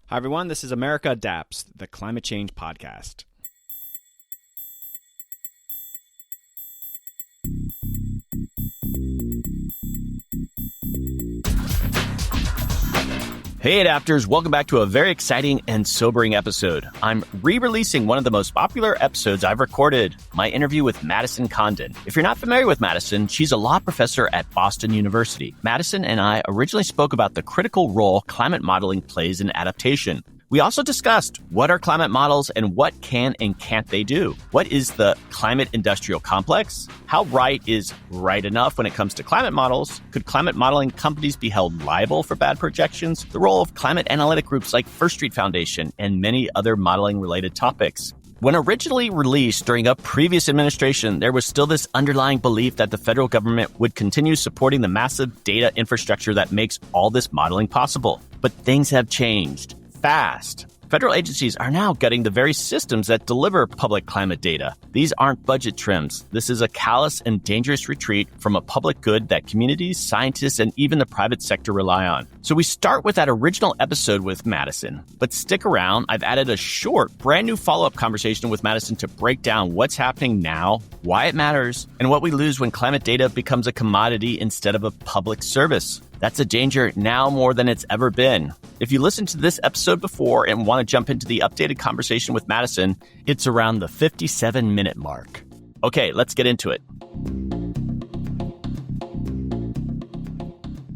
Hi, everyone. This is America Adapts, the climate change podcast. Hey, Adapters. Welcome back to a very exciting and sobering episode. I'm re-releasing one of the most popular episodes I've recorded, my interview with Madison Condon. If you're not familiar with Madison, she's a law professor at Boston University. Madison and I originally spoke about the critical role climate modeling plays in adaptation. We also discussed what are climate models and what can and can't they do. What is the climate industrial complex? How right is right enough when it comes to climate models? Could climate modeling companies be held liable for bad projections? The role of climate analytic groups like First Street Foundation and many other modeling related topics. When originally released during a previous administration, there was still this underlying belief that the federal government would continue supporting the massive data infrastructure that makes all this modeling possible. But things have changed. Fast. Federal agencies are now gutting the very systems that deliver public climate data. These aren't budget trims. This is a callous and dangerous retreat from a public good that communities, scientists, and even the private sector rely on. So we start with that original episode with Madison. But stick around. I've added a short, brand new follow-up conversation with Madison to break down what's happening now, why it matters, and what we lose when climate data becomes a commodity instead of a public service. That's a danger now more than it's ever been. If you listened to this episode before and want to jump into the updated conversation with Madison, it's around the 57-minute mark. Okay, let's get into it.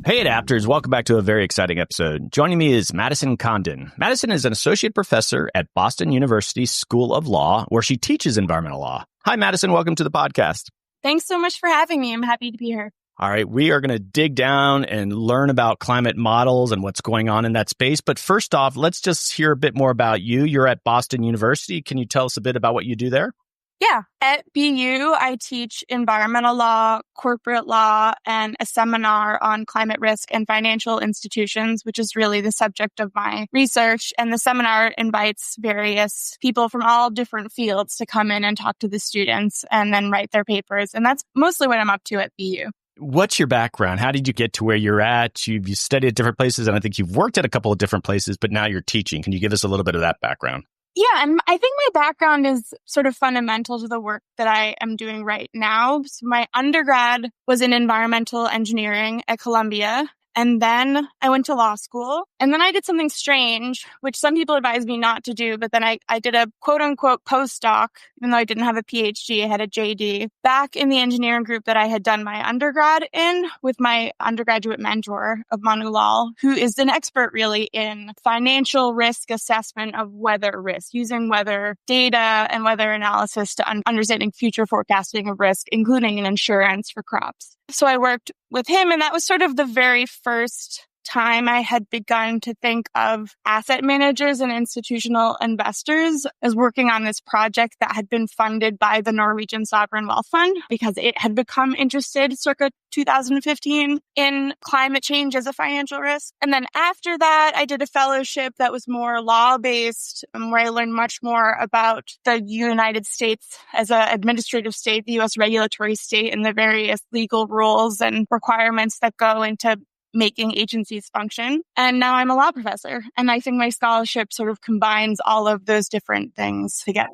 Hey, Adapters. Welcome back to a very exciting episode. Joining me is Madison Condon. Madison is an associate professor at Boston University School of Law, where she teaches environmental law. Hi, Madison. Welcome to the podcast. Thanks so much for having me. I'm happy to be here. All right, we are going to dig down and learn about climate models and what's going on in that space. But first off, let's just hear a bit more about you. You're at Boston University. Can you tell us a bit about what you do there? Yeah. At BU, I teach environmental law, corporate law, and a seminar on climate risk and financial institutions, which is really the subject of my research. And the seminar invites various people from all different fields to come in and talk to the students and then write their papers. And that's mostly what I'm up to at BU. What's your background? How did you get to where you're at? You've studied at different places, and I think you've worked at a couple of different places, but now you're teaching. Can you give us a little bit of that background? Yeah, and I think my background is sort of fundamental to the work that I am doing right now. So my undergrad was in environmental engineering at Columbia. And then I went to law school, and then I did something strange, which some people advised me not to do. But then I did a quote unquote postdoc, even though I didn't have a PhD, I had a JD back in the engineering group that I had done my undergrad in with my undergraduate mentor of Manu Lal, who is an expert really in financial risk assessment of weather risk, using weather data and weather analysis to understanding future forecasting of risk, including in insurance for crops. So I worked with him, and that was sort of the very first time I had begun to think of asset managers and institutional investors as working on this project that had been funded by the Norwegian Sovereign Wealth Fund because it had become interested circa 2015 in climate change as a financial risk. And then after that, I did a fellowship that was more law-based, where I learned much more about the United States as an administrative state, the U.S. regulatory state, and the various legal rules and requirements that go into making agencies function. And now I'm a law professor. And I think my scholarship sort of combines all of those different things together.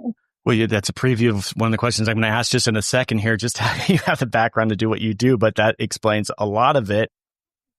Well, yeah, that's a preview of one of the questions I'm going to ask just in a second here, just how you have the background to do what you do, but that explains a lot of it.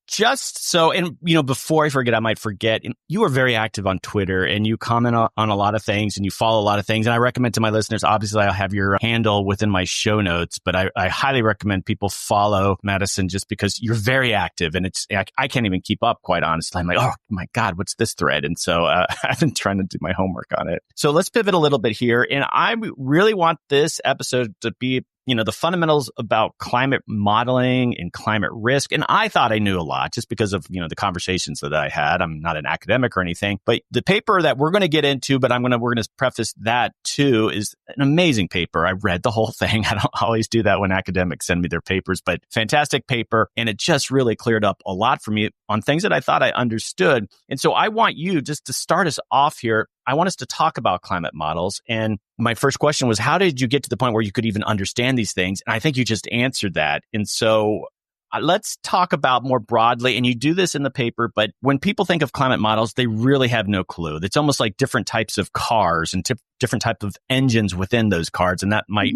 Just so, and before I forget, I might forget, you are very active on Twitter and you comment on a lot of things and you follow a lot of things. And I recommend to my listeners, obviously I'll have your handle within my show notes, but I highly recommend people follow Madison just because you're very active and I can't even keep up, quite honestly. I'm like, oh my God, what's this thread? And so I've been trying to do my homework on it. So let's pivot a little bit here. And I really want this episode to be the fundamentals about climate modeling and climate risk. And I thought I knew a lot just because of, the conversations that I had. I'm not an academic or anything, but the paper that we're going to get into, but we're going to preface that too, is an amazing paper. I read the whole thing. I don't always do that when academics send me their papers, but fantastic paper. And it just really cleared up a lot for me on things that I thought I understood. And so I want you just to start us off here. I want us to talk about climate models. And my first question was, how did you get to the point where you could even understand these things? And I think you just answered that. And so Let's talk about more broadly, and you do this in the paper, but when people think of climate models, they really have no clue. It's almost like different types of cars and different types of engines within those cars, and that might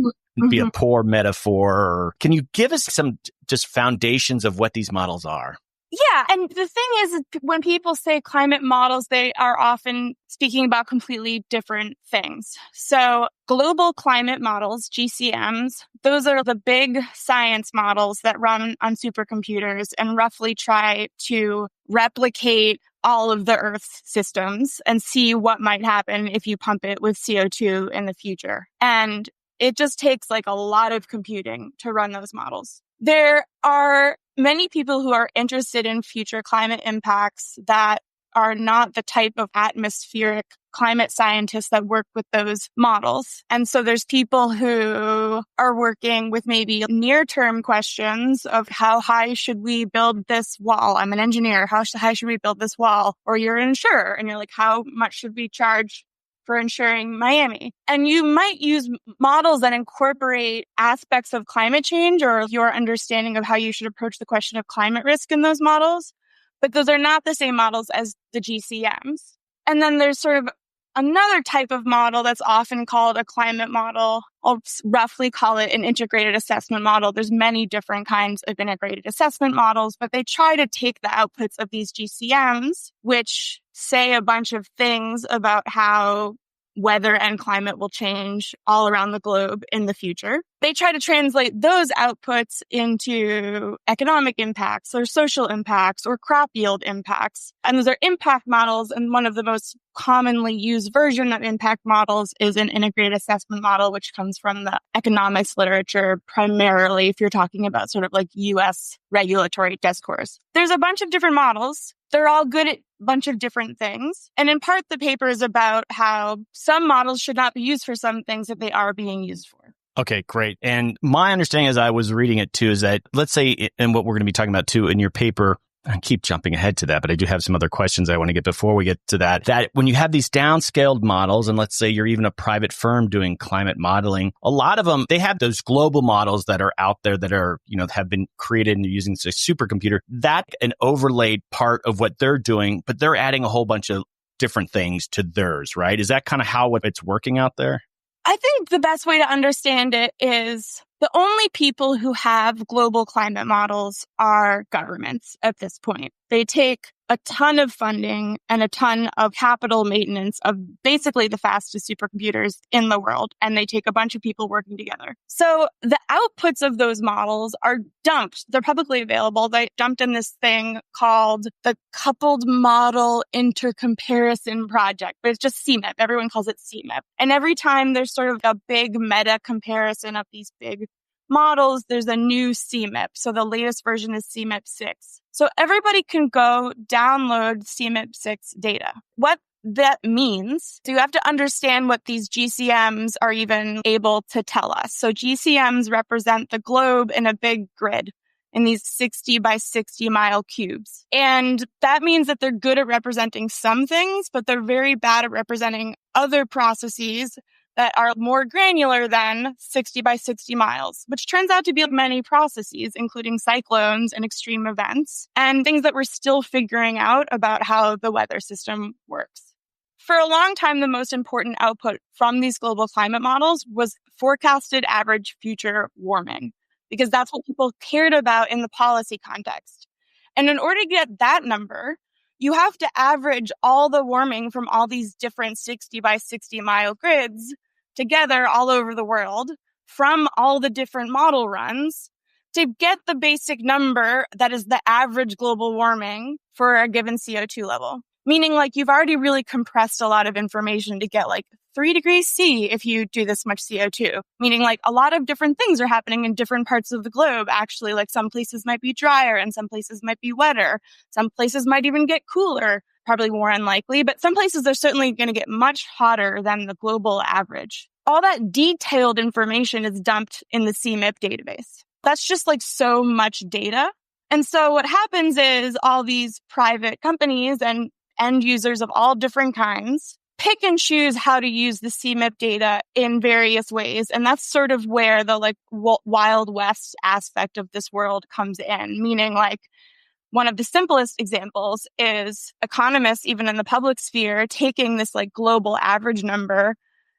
be a poor metaphor. Can you give us some just foundations of what these models are? Yeah. And the thing is, when people say climate models, they are often speaking about completely different things. So global climate models, GCMs, those are the big science models that run on supercomputers and roughly try to replicate all of the Earth's systems and see what might happen if you pump it with CO2 in the future. And it just takes like a lot of computing to run those models. There are many people who are interested in future climate impacts that are not the type of atmospheric climate scientists that work with those models. And so there's people who are working with maybe near-term questions of how high should we build this wall? I'm an engineer. How high should we build this wall? Or you're an insurer and you're like, how much should we charge for insuring Miami? And you might use models that incorporate aspects of climate change or your understanding of how you should approach the question of climate risk in those models. But those are not the same models as the GCMs. And then there's sort of another type of model that's often called a climate model. I'll roughly call it an integrated assessment model. There's many different kinds of integrated assessment models, but they try to take the outputs of these GCMs, which say a bunch of things about how weather and climate will change all around the globe in the future. They try to translate those outputs into economic impacts or social impacts or crop yield impacts. And those are impact models. And one of the most commonly used version of impact models is an integrated assessment model, which comes from the economics literature, primarily if you're talking about sort of like US regulatory discourse. There's a bunch of different models. They're all good at a bunch of different things. And in part, the paper is about how some models should not be used for some things that they are being used for. Okay, great. And my understanding as I was reading it too is that, let's say, and what we're going to be talking about too in your paper, I keep jumping ahead to that, but I do have some other questions I want to get before we get to that when you have these downscaled models, and let's say you're even a private firm doing climate modeling, a lot of them, they have those global models that are out there that are, have been created and using a supercomputer. That's an overlaid part of what they're doing, but they're adding a whole bunch of different things to theirs, right? Is that kind of how it's working out there? I think the best way to understand it is the only people who have global climate models are governments at this point. They take a ton of funding and a ton of capital maintenance of basically the fastest supercomputers in the world, and they take a bunch of people working together. So the outputs of those models are dumped. They're publicly available. They're dumped in this thing called the Coupled Model Intercomparison Project, but it's just CMIP. Everyone calls it CMIP. And every time there's sort of a big meta comparison of these big models, there's a new CMIP. So the latest version is CMIP 6. So everybody can go download CMIP 6 data. What that means, so you have to understand what these GCMs are even able to tell us. So GCMs represent the globe in a big grid in these 60 by 60 mile cubes. And that means that they're good at representing some things, but they're very bad at representing other processes that are more granular than 60 by 60 miles, which turns out to be many processes, including cyclones and extreme events, and things that we're still figuring out about how the weather system works. For a long time, the most important output from these global climate models was forecasted average future warming, because that's what people cared about in the policy context. And in order to get that number, you have to average all the warming from all these different 60 by 60 mile grids together all over the world from all the different model runs to get the basic number that is the average global warming for a given CO2 level. Meaning like you've already really compressed a lot of information to get like 3 degrees C if you do this much CO2. Meaning like a lot of different things are happening in different parts of the globe. Actually, like some places might be drier and some places might be wetter. Some places might even get cooler, probably more unlikely, but some places are certainly going to get much hotter than the global average. All that detailed information is dumped in the CMIP database. That's just like so much data. And so what happens is all these private companies and end users of all different kinds pick and choose how to use the CMIP data in various ways. And that's sort of where the like Wild West aspect of this world comes in, meaning like one of the simplest examples is economists, even in the public sphere, taking this like global average number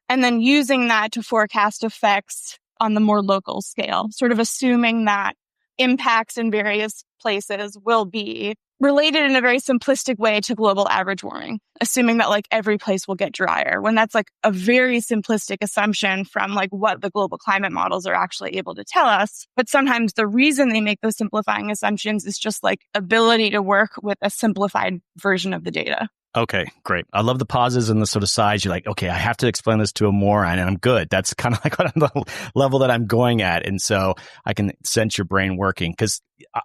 and then using that to forecast effects on the more local scale, sort of assuming that impacts in various places will be related in a very simplistic way to global average warming, assuming that like every place will get drier, when that's like a very simplistic assumption from like what the global climate models are actually able to tell us. But sometimes the reason they make those simplifying assumptions is just like ability to work with a simplified version of the data. Okay, great. I love the pauses and the sort of size. You're like, okay, I have to explain this to a moron and I'm good. That's kind of like what the level that I'm going at. And so I can sense your brain working, because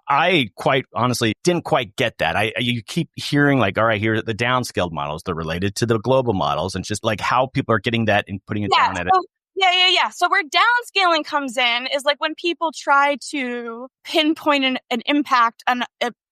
I quite honestly didn't quite get that. You keep hearing like, all right, here are the downscaled models. They're related to the global models, and just like how people are getting that and putting it down at it. Yeah. So where downscaling comes in is like when people try to pinpoint an impact on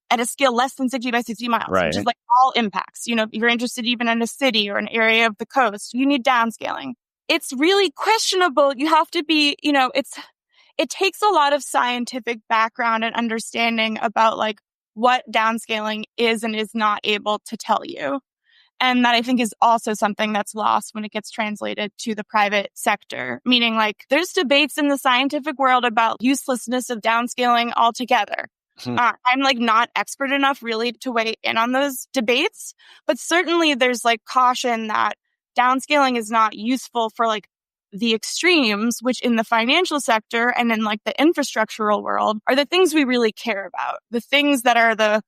at a scale less than 60 by 60 miles, right, which is like all impacts. You know, if you're interested even in a city or an area of the coast, you need downscaling. It's really questionable. You have to be, you know, it takes a lot of scientific background and understanding about like what downscaling is and is not able to tell you. And that I think is also something that's lost when it gets translated to the private sector, meaning like there's debates in the scientific world about uselessness of downscaling altogether. I'm like not expert enough really to weigh in on those debates, but certainly there's like caution that downscaling is not useful for like the extremes, which in the financial sector and in like the infrastructural world are the things we really care about. The things that are the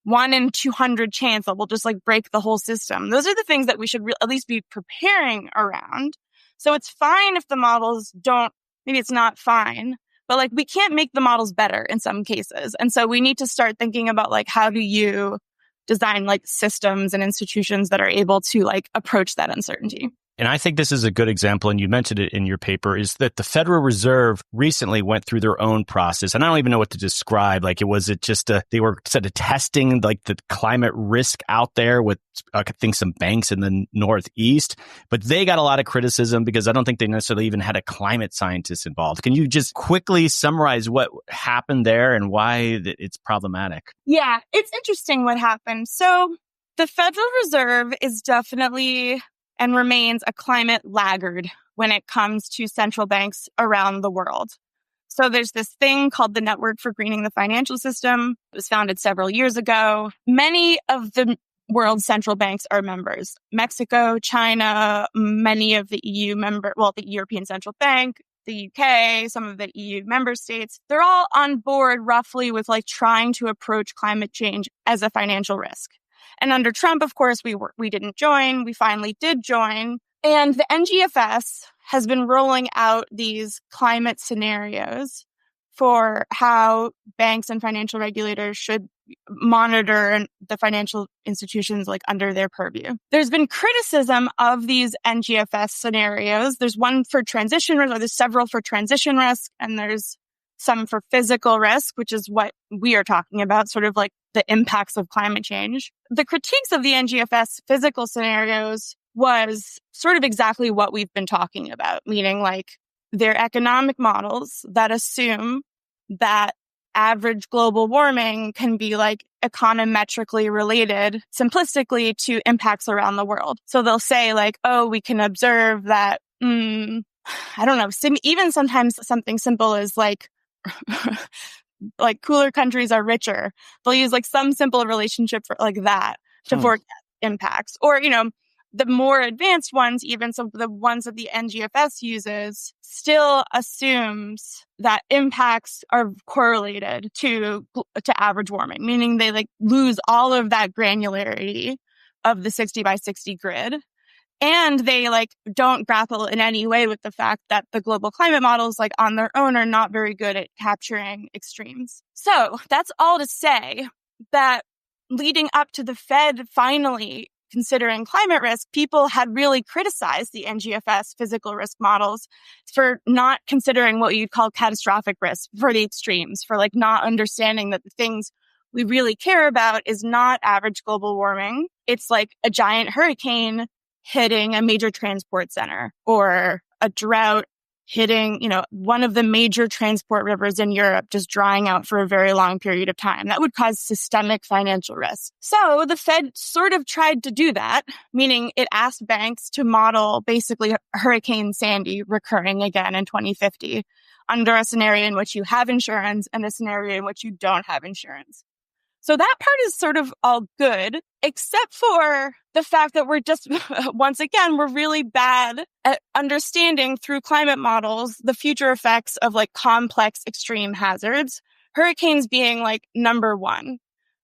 1 in 200 chance that will just like break the whole system. Those are the things that we should at least be preparing around. So it's fine if the models don't, maybe it's not fine, but like we can't make the models better in some cases. And so we need to start thinking about like, how do you design like systems and institutions that are able to like approach that uncertainty? And I think this is a good example, and you mentioned it in your paper, is that the Federal Reserve recently went through their own process. And I don't even know what to describe. Like, they were sort of testing like the climate risk out there with, I think, some banks in the Northeast. But they got a lot of criticism because I don't think they necessarily even had a climate scientist involved. Can you just quickly summarize what happened there and why it's problematic? Yeah, it's interesting what happened. So the Federal Reserve is definitely and remains a climate laggard when it comes to central banks around the world. So there's this thing called the Network for Greening the Financial System. It was founded several years ago. Many of the world's central banks are members. Mexico, China, many of the the European Central Bank, the UK, some of the EU member states, they're all on board roughly with like trying to approach climate change as a financial risk. And under Trump, of course, we didn't join. We finally did join. And the NGFS has been rolling out these climate scenarios for how banks and financial regulators should monitor the financial institutions like under their purview. There's been criticism of these NGFS scenarios. There's one for transition risk, or there's several for transition risk, and there's some for physical risk, which is what we are talking about, sort of like the impacts of climate change. The critiques of the NGFS physical scenarios was sort of exactly what we've been talking about, meaning like they're economic models that assume that average global warming can be like econometrically related simplistically to impacts around the world. So they'll say like, oh, we can observe that, I don't know, even sometimes something simple as like, like cooler countries are richer. They'll use like some simple relationship for like that to forecast impacts. Or, you know, the more advanced ones, even some of the ones that the NGFS uses, still assumes that impacts are correlated to average warming, meaning they like lose all of that granularity of the 60 by 60 grid. And they like don't grapple in any way with the fact that the global climate models like on their own are not very good at capturing extremes. So that's all to say that leading up to the Fed finally considering climate risk, people had really criticized the NGFS physical risk models for not considering what you'd call catastrophic risk, for the extremes, for like not understanding that the things we really care about is not average global warming. It's like a giant hurricane hitting a major transport center or a drought hitting, one of the major transport rivers in Europe just drying out for a very long period of time. That would cause systemic financial risk. So the Fed sort of tried to do that, meaning it asked banks to model basically Hurricane Sandy recurring again in 2050 under a scenario in which you have insurance and a scenario in which you don't have insurance. So that part is sort of all good, except for the fact that we're just, once again, we're really bad at understanding through climate models the future effects of like complex extreme hazards, hurricanes being like number one.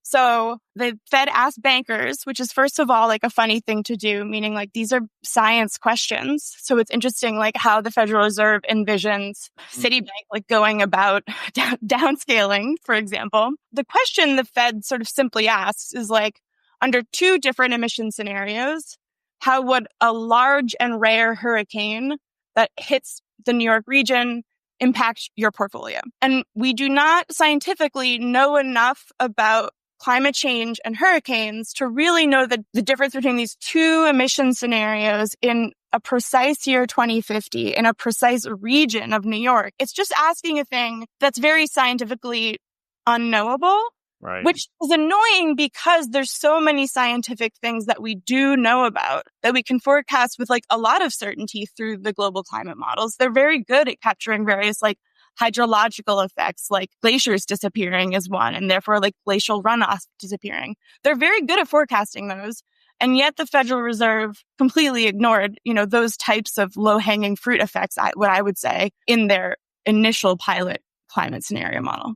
So the Fed asked bankers, which is first of all like a funny thing to do, meaning like these are science questions. So it's interesting like how the Federal Reserve envisions Citibank like going about downscaling, for example. The question the Fed sort of simply asks is like, under two different emission scenarios, how would a large and rare hurricane that hits the New York region impact your portfolio? And we do not scientifically know enough about climate change and hurricanes to really know the difference between these two emission scenarios in a precise year 2050 in a precise region of New York. It's just asking a thing that's very scientifically unknowable, right? Which is annoying because there's so many scientific things that we do know about that we can forecast with like a lot of certainty through the global climate models. They're very good at capturing various like hydrological effects, like glaciers disappearing is one, and therefore like glacial runoff disappearing. They're very good at forecasting those. And yet the Federal Reserve completely ignored, those types of low-hanging fruit effects, what I would say, in their initial pilot climate scenario model.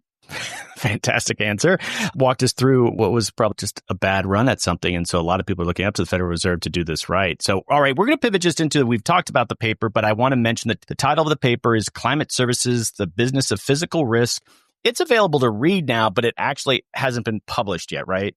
Fantastic answer. Walked us through what was probably just a bad run at something. And so a lot of people are looking up to the Federal Reserve to do this right. So, all right, we're going to pivot just into, we've talked about the paper, but I want to mention that the title of the paper is Climate Services, the Business of Physical Risk. It's available to read now, but it actually hasn't been published yet, right?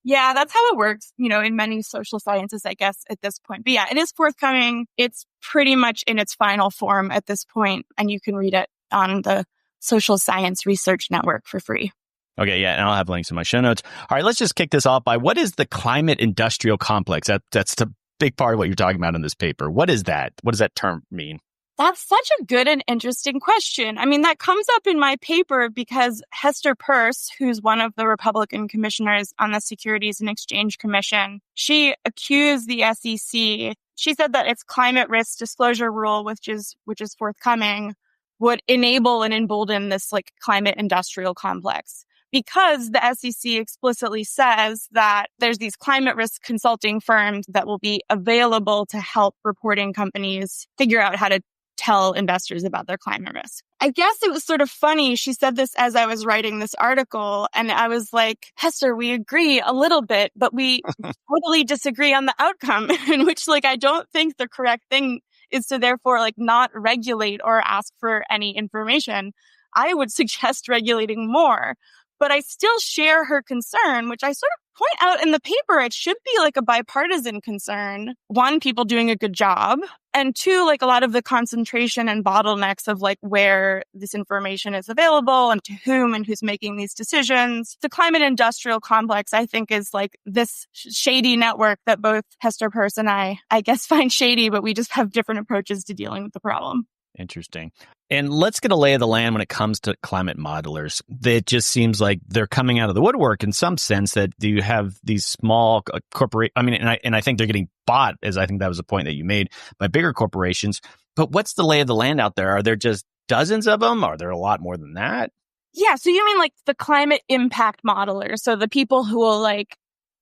Yeah, that's how it works, in many social sciences, I guess, at this point. But yeah, it is forthcoming. It's pretty much in its final form at this point, and you can read it on the Social Science Research Network for free. Okay, yeah, and I'll have links in my show notes. All right, let's just kick this off by what is the climate industrial complex? That's the big part of what you're talking about in this paper. What is that? What does that term mean? That's such a good and interesting question. I mean, that comes up in my paper because Hester Peirce, who's one of the Republican commissioners on the Securities and Exchange Commission, she accused the SEC. She said that its climate risk disclosure rule, which is forthcoming, would enable and embolden this like climate industrial complex. Because the SEC explicitly says that there's these climate risk consulting firms that will be available to help reporting companies figure out how to tell investors about their climate risk. I guess it was sort of funny. She said this as I was writing this article, and I was like, Hester, we agree a little bit, but we totally disagree on the outcome, in which like I don't think the correct thing is to therefore like not regulate or ask for any information. I would suggest regulating more. But I still share her concern, which I sort of point out in the paper. It should be like a bipartisan concern. One, people doing a good job. And two, like a lot of the concentration and bottlenecks of like where this information is available and to whom and who's making these decisions. The climate industrial complex, I think, is like this shady network that both Hester Peirce and I guess, find shady, but we just have different approaches to dealing with the problem. Interesting. And let's get a lay of the land when it comes to climate modelers. It just seems like they're coming out of the woodwork in some sense that you have these small corporate. I mean, and I think they're getting bought, as I think that was the point that you made, by bigger corporations. But what's the lay of the land out there? Are there just dozens of them? Are there a lot more than that? Yeah. So you mean like the climate impact modelers? So the people who will like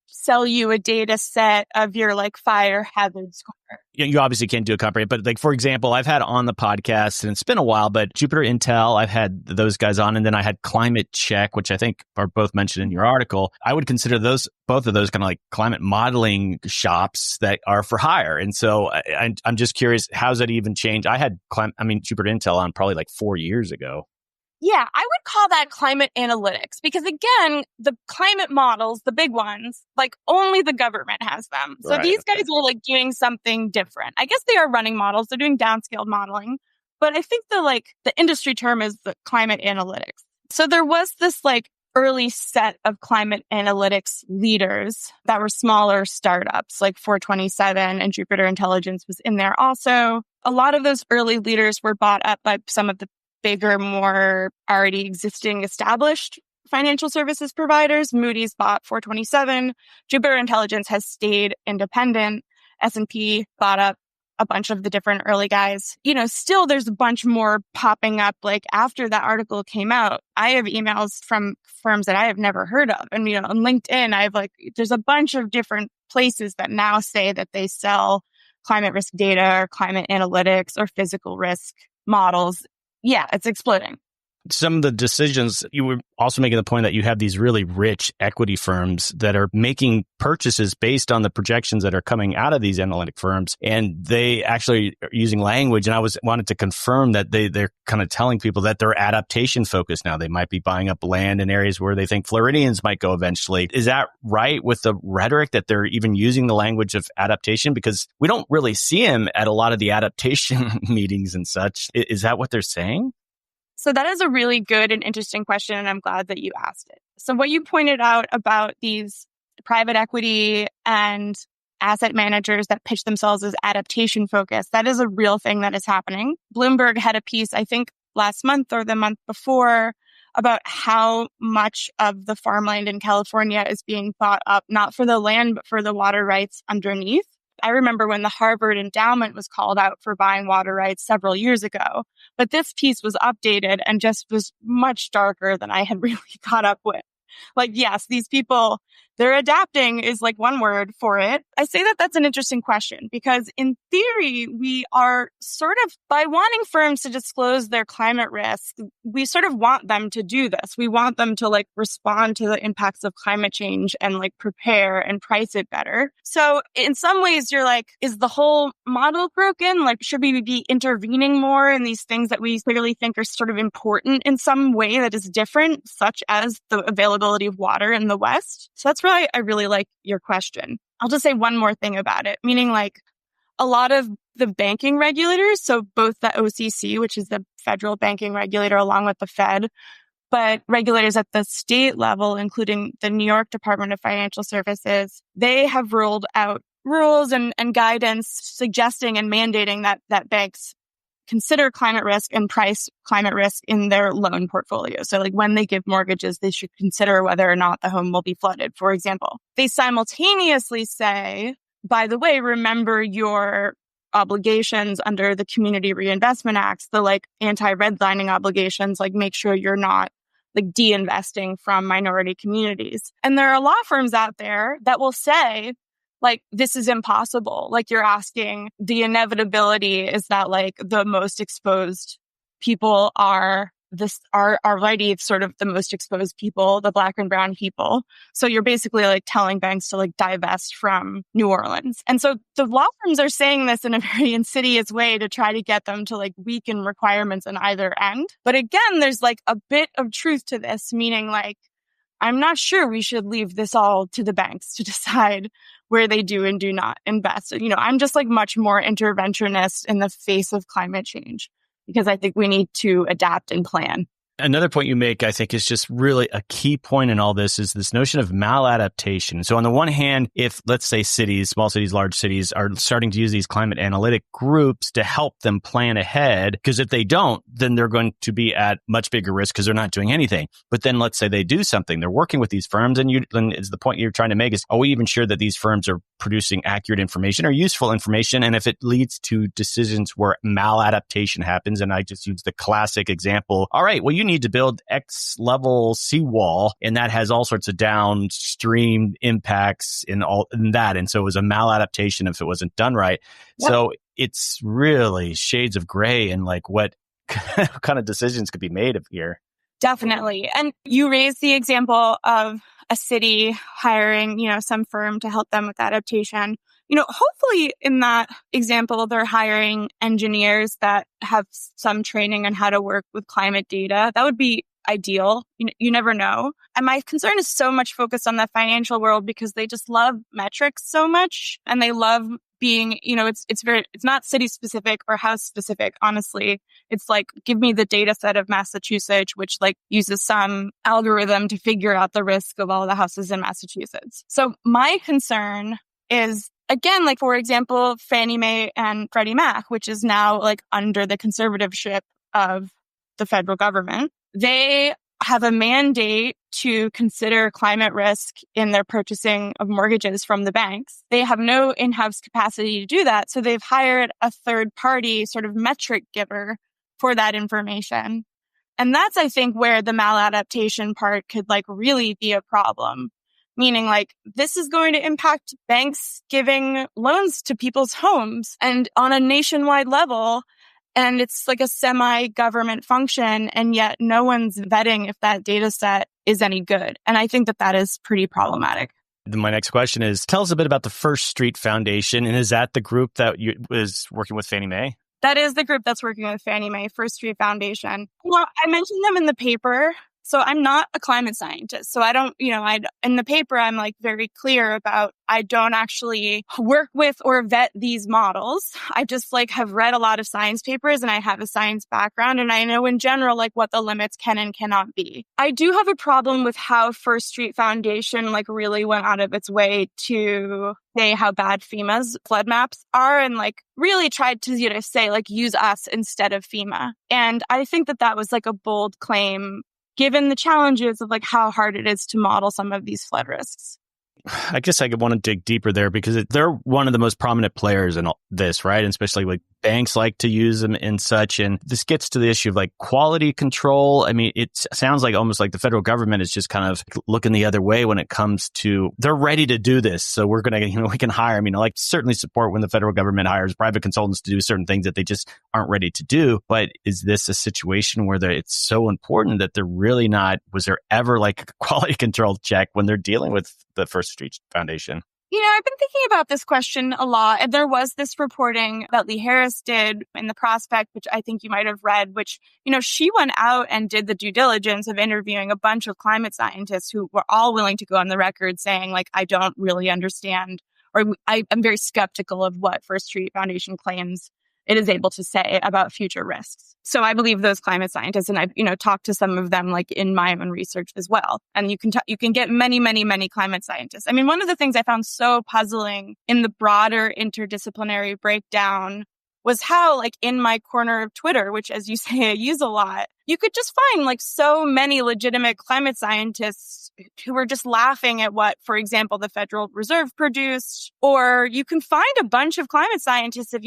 sell you a data set of your like fire hazard score. You obviously can't do a comprehensive, but like, for example, I've had on the podcast, and it's been a while, but Jupiter Intel, I've had those guys on, and then I had Climate Check, which I think are both mentioned in your article. I would consider both of those kind of like climate modeling shops that are for hire. And so I'm just curious, how's that even changed? I had Jupiter Intel on probably like 4 years ago. Yeah, I would call that climate analytics because, again, the climate models, the big ones, like only the government has them. So these guys are like doing something different. I guess they are running models. They're doing downscaled modeling. But I think the industry term is the climate analytics. So there was this like early set of climate analytics leaders that were smaller startups, like 427 and Jupiter Intelligence was in there also. A lot of those early leaders were bought up by some of the bigger, more already existing established financial services providers. Moody's bought 427. Jupiter Intelligence has stayed independent. S&P bought up a bunch of the different early guys. Still there's a bunch more popping up like after that article came out. I have emails from firms that I have never heard of. And, on LinkedIn, there's a bunch of different places that now say that they sell climate risk data or climate analytics or physical risk models. Yeah, it's exploding. Some of the decisions, you were also making the point that you have these really rich equity firms that are making purchases based on the projections that are coming out of these analytic firms. And they actually are using language. And I wanted to confirm that they're kind of telling people that they're adaptation focused now. They might be buying up land in areas where they think Floridians might go eventually. Is that right with the rhetoric that they're even using the language of adaptation? Because we don't really see them at a lot of the adaptation meetings and such. Is that what they're saying? So that is a really good and interesting question, and I'm glad that you asked it. So what you pointed out about these private equity and asset managers that pitch themselves as adaptation focused, that is a real thing that is happening. Bloomberg had a piece, I think last month or the month before, about how much of the farmland in California is being bought up, not for the land, but for the water rights underneath. I remember when the Harvard endowment was called out for buying water rights several years ago, but this piece was updated and just was much darker than I had really caught up with. Like, yes, these people, they're adapting is like one word for it. I say that that's an interesting question because in theory, we are sort of, by wanting firms to disclose their climate risk, we sort of want them to do this. We want them to like respond to the impacts of climate change and like prepare and price it better. So in some ways, you're like, is the whole model broken? Like, should we be intervening more in these things that we clearly think are sort of important in some way that is different, such as the availability of water in the West? So that's why I really like your question. I'll just say one more thing about it, meaning like a lot of the banking regulators, so both the OCC, which is the federal banking regulator along with the Fed, but regulators at the state level, including the New York Department of Financial Services, they have rolled out rules and guidance suggesting and mandating that banks consider climate risk and price climate risk in their loan portfolio. So like when they give mortgages, they should consider whether or not the home will be flooded, for example. They simultaneously say, by the way, remember your obligations under the Community Reinvestment Acts, the like anti-redlining obligations, like make sure you're not like de-investing from minority communities. And there are law firms out there that will say, like, this is impossible. Like you're asking, the inevitability is that like the most exposed people are already sort of the most exposed people, the Black and brown people. So you're basically like telling banks to like divest from New Orleans. And so the law firms are saying this in a very insidious way to try to get them to like weaken requirements on either end. But again, there's like a bit of truth to this, meaning like, I'm not sure we should leave this all to the banks to decide where they do and do not invest. I'm just like much more interventionist in the face of climate change because I think we need to adapt and plan. Another point you make, I think, is just really a key point in all this is this notion of maladaptation. So on the one hand, if let's say cities, small cities, large cities are starting to use these climate analytic groups to help them plan ahead, because if they don't, then they're going to be at much bigger risk because they're not doing anything. But then let's say they do something, they're working with these firms, and is the point you're trying to make is, are we even sure that these firms are producing accurate information or useful information? And if it leads to decisions where maladaptation happens, and I just use the classic example, all right, well, you need to build X level seawall, and that has all sorts of downstream impacts in that. And so it was a maladaptation if it wasn't done right. Yep. So it's really shades of gray and like what kind of decisions could be made of here. Definitely. And you raised the example of a city hiring, some firm to help them with adaptation. Hopefully in that example, they're hiring engineers that have some training on how to work with climate data. That would be ideal. You never know. And my concern is so much focused on the financial world because they just love metrics so much and they love being, it's not city specific or house specific. Honestly, it's like, give me the data set of Massachusetts, which like uses some algorithm to figure out the risk of all the houses in Massachusetts. So my concern is, again, like, for example, Fannie Mae and Freddie Mac, which is now like under the conservatorship of the federal government. They have a mandate to consider climate risk in their purchasing of mortgages from the banks. They have no in-house capacity to do that. So they've hired a third party sort of metric giver for that information. And that's, I think, where the maladaptation part could like really be a problem. Meaning like, this is going to impact banks giving loans to people's homes and on a nationwide level. And it's like a semi-government function, and yet no one's vetting if that data set is any good. And I think that that is pretty problematic. My next question is, tell us a bit about the First Street Foundation. And is that the group that was working with Fannie Mae? That is the group that's working with Fannie Mae, First Street Foundation. Well, I mentioned them in the paper. So I'm not a climate scientist. So I don't, in the paper, I'm like very clear about, I don't actually work with or vet these models. I just like have read a lot of science papers and I have a science background and I know in general, like what the limits can and cannot be. I do have a problem with how First Street Foundation like really went out of its way to say how bad FEMA's flood maps are and like really tried to, say like use us instead of FEMA. And I think that that was like a bold claim, given the challenges of like how hard it is to model some of these flood risks. I guess I could want to dig deeper there because they're one of the most prominent players in all this, right? And especially like banks like to use them and such. And this gets to the issue of like quality control. I mean, it sounds like almost like the federal government is just kind of looking the other way when it comes to, they're ready to do this. So we're going to, we can hire, like certainly support when the federal government hires private consultants to do certain things that they just aren't ready to do. But is this a situation where it's so important that they're really not, was there ever like a quality control check when they're dealing with the First Street Foundation? I've been thinking about this question a lot. And there was this reporting that Lee Harris did in the Prospect, which I think you might have read, which, she went out and did the due diligence of interviewing a bunch of climate scientists who were all willing to go on the record saying, like, I don't really understand, or I'm very skeptical of what First Street Foundation claims it is able to say about future risks. So I believe those climate scientists, and I've, talked to some of them like in my own research as well. And you can get many, many, many climate scientists. One of the things I found so puzzling in the broader interdisciplinary breakdown was how, like, in my corner of Twitter, which, as you say, I use a lot, you could just find like so many legitimate climate scientists who were just laughing at what, for example, the Federal Reserve produced. Or you can find a bunch of climate scientists if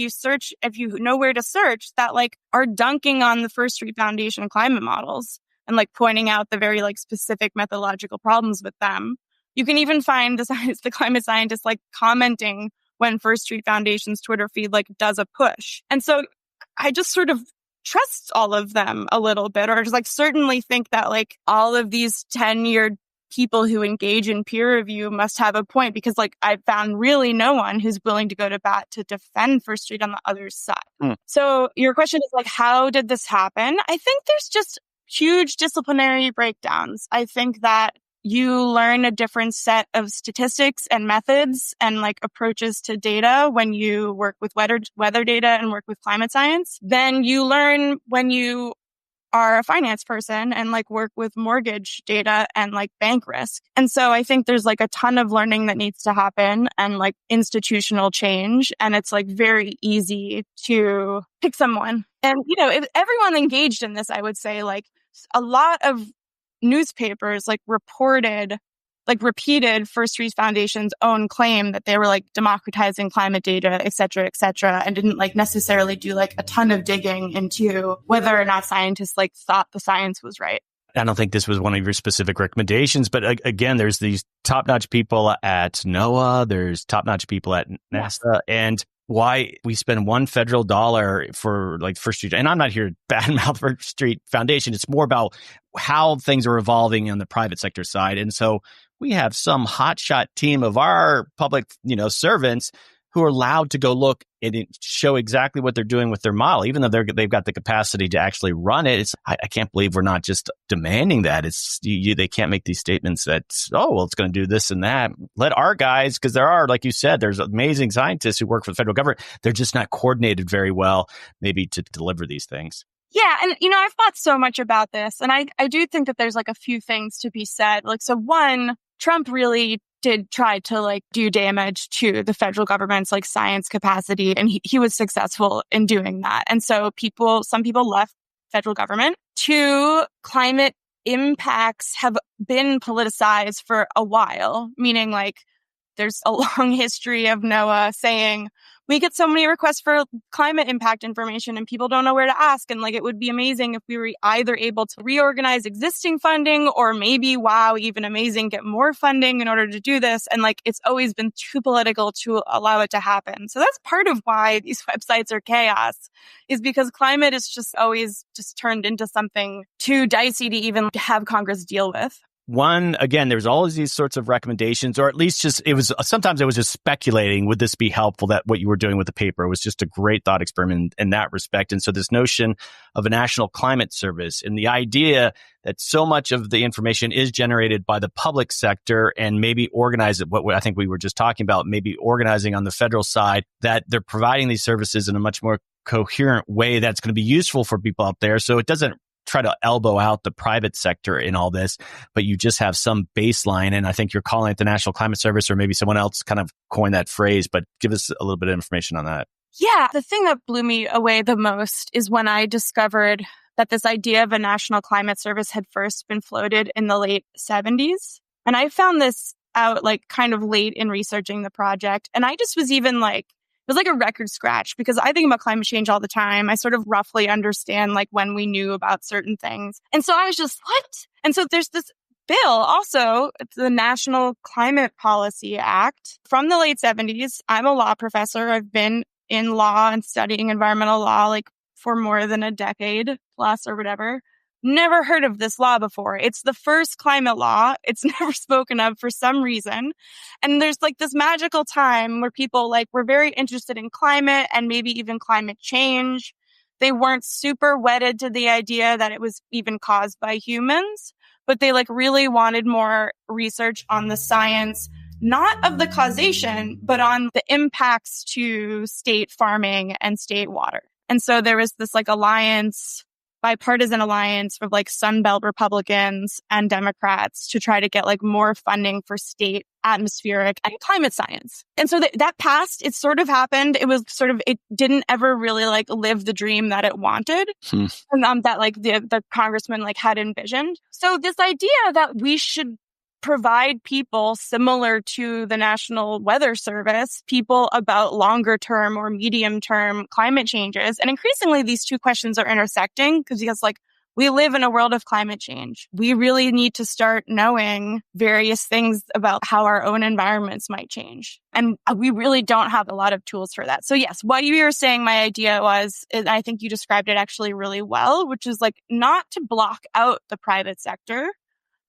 you know where to search, that like are dunking on the First Street Foundation climate models and like pointing out the very like specific methodological problems with them. You can even find the climate scientists like commenting when First Street Foundation's Twitter feed like does a push. And so I just sort of trust all of them a little bit, or just like certainly think that like all of these tenured people who engage in peer review must have a point, because like I found really no one who's willing to go to bat to defend First Street on the other side. So your question is like, how did this happen? I think there's just huge disciplinary breakdowns. I think that you learn a different set of statistics and methods and like approaches to data when you work with weather data and work with climate science than you learn when you are a finance person and like work with mortgage data and like bank risk. And so I think there's like a ton of learning that needs to happen and like institutional change. And it's like very easy to pick someone. And, if everyone engaged in this, I would say like a lot of newspapers like repeated First Street Foundation's own claim that they were like democratizing climate data, et cetera, and didn't like necessarily do like a ton of digging into whether or not scientists like thought the science was right. I don't think this was one of your specific recommendations, but again, there's these top-notch people at NOAA, there's top-notch people at NASA, and why we spend $1 federal dollar for like First Street. And I'm not here to badmouth First Street Foundation. It's more about how things are evolving on the private sector side. And so we have some hotshot team of our public, servants who are allowed to go look and show exactly what they're doing with their model, even though they've got the capacity to actually run it. I can't believe we're not just demanding that. They can't make these statements that, oh, well, it's going to do this and that. Let our guys, because there are, like you said, there's amazing scientists who work for the federal government. They're just not coordinated very well, maybe to deliver these things. Yeah. And, I've thought so much about this. And I do think that there's like a few things to be said. Like, so one, Trump really did try to like do damage to the federal government's like science capacity. And he was successful in doing that. And so some people left federal government. Two, climate impacts have been politicized for a while, meaning like there's a long history of NOAA saying, we get so many requests for climate impact information and people don't know where to ask. And like, it would be amazing if we were either able to reorganize existing funding or maybe, even amazing, get more funding in order to do this. And like, it's always been too political to allow it to happen. So that's part of why these websites are chaos, is because climate is just always just turned into something too dicey to even have Congress deal with. One, again, there's always these sorts of recommendations, or at least sometimes it was just speculating, would this be helpful, that what you were doing with the paper was just a great thought experiment in that respect. And so this notion of a national climate service and the idea that so much of the information is generated by the public sector and maybe organize it, what I think we were just talking about, maybe organizing on the federal side, that they're providing these services in a much more coherent way that's going to be useful for people out there. So it doesn't try to elbow out the private sector in all this, but you just have some baseline. And I think you're calling it the National Climate Service, or maybe someone else kind of coined that phrase, but give us a little bit of information on that. Yeah. The thing that blew me away the most is when I discovered that this idea of a National Climate Service had first been floated in the late 70s. And I found this out like kind of late in researching the project. And I just was even like, it was like a record scratch, because I think about climate change all the time. I sort of roughly understand like when we knew about certain things. And so I was just, what? And so there's this bill also, it's the National Climate Policy Act from the late 70s. I'm a law professor. I've been in law and studying environmental law like for more than a decade plus or whatever. Never heard of this law before. It's the first climate law. It's never spoken of for some reason. And there's like this magical time where people like were very interested in climate and maybe even climate change. They weren't super wedded to the idea that it was even caused by humans, but they like really wanted more research on the science, not of the causation, but on the impacts to state farming and state water. And so there was this like bipartisan alliance of like Sunbelt Republicans and Democrats to try to get like more funding for state atmospheric and climate science. And so that passed. It sort of happened. It didn't ever really like live the dream that it wanted. And that like the congressman like had envisioned. So this idea that we should provide people similar to the National Weather Service, people about longer term or medium term climate changes. And increasingly, these two questions are intersecting because like we live in a world of climate change. We really need to start knowing various things about how our own environments might change. And we really don't have a lot of tools for that. So yes, what you were saying, my idea was, and I think you described it actually really well, which is like not to block out the private sector,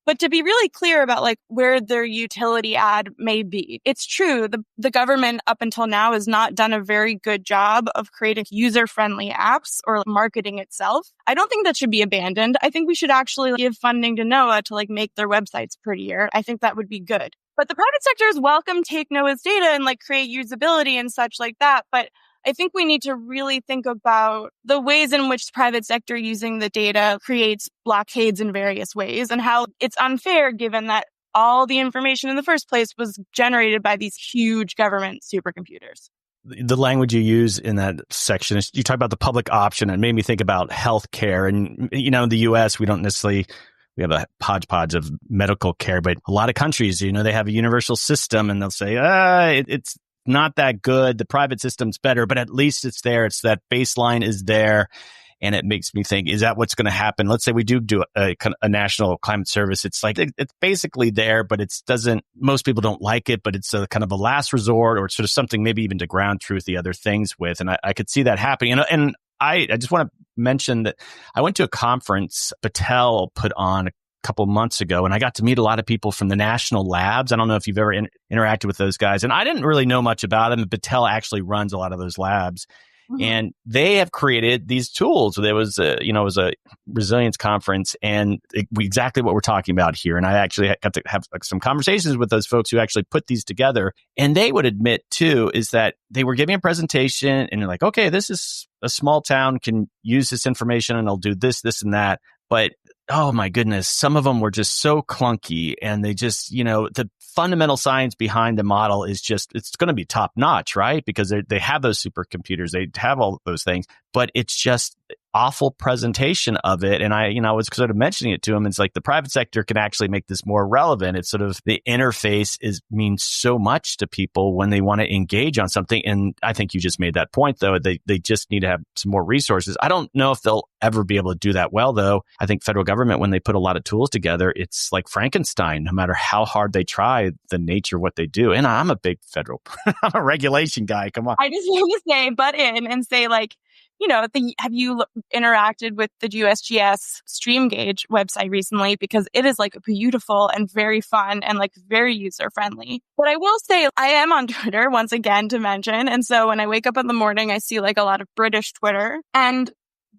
but to be really clear about like where their utility add may be. It's true. The government up until now has not done a very good job of creating user-friendly apps or marketing itself. I don't think that should be abandoned. I think we should actually give funding to NOAA to like make their websites prettier. I think that would be good. But the private sector is welcome to take NOAA's data and like create usability and such like that. But I think we need to really think about the ways in which the private sector using the data creates blockades in various ways and how it's unfair given that all the information in the first place was generated by these huge government supercomputers. The language you use in that section is you talk about the public option, and made me think about healthcare. And, in the U.S., we have a hodgepodge of medical care, but a lot of countries, they have a universal system and they'll say, it's not that good. The private system's better, but at least it's there. It's that baseline is there. And it makes me think, is that what's going to happen? Let's say we do a national climate service. It's like, it's basically there, but most people don't like it, but it's a kind of a last resort or sort of something maybe even to ground truth the other things with. And I could see that happening. And I just want to mention that I went to a conference Patel put on couple months ago, and I got to meet a lot of people from the national labs. I don't know if you've ever interacted with those guys, and I didn't really know much about them. Battelle actually runs a lot of those labs. And they have created these tools. There was it was a resilience conference, and exactly what we're talking about here. And I actually got to have some conversations with those folks who actually put these together. And they would admit too, is that they were giving a presentation and they're like, okay, this is a small town, can use this information and I'll do this, this and that. But oh my goodness, some of them were just so clunky, and they just, the fundamental science behind the model is just, it's going to be top notch, right? Because they have those supercomputers, they have all those things, but it's just awful presentation of it. And I was sort of mentioning it to him. It's like the private sector can actually make this more relevant. It's sort of the interface means so much to people when they want to engage on something. And I think you just made that point, though. They just need to have some more resources. I don't know if they'll ever be able to do that well, though. I think federal government, when they put a lot of tools together, it's like Frankenstein. No matter how hard they try, the nature of what they do. And I'm a big federal, I'm a regulation guy. Come on. I just want to say, butt in and say, like, have you interacted with the USGS StreamGauge website recently? Because it is like beautiful and very fun and like very user friendly. But I will say I am on Twitter once again to mention. And so when I wake up in the morning, I see like a lot of British Twitter, and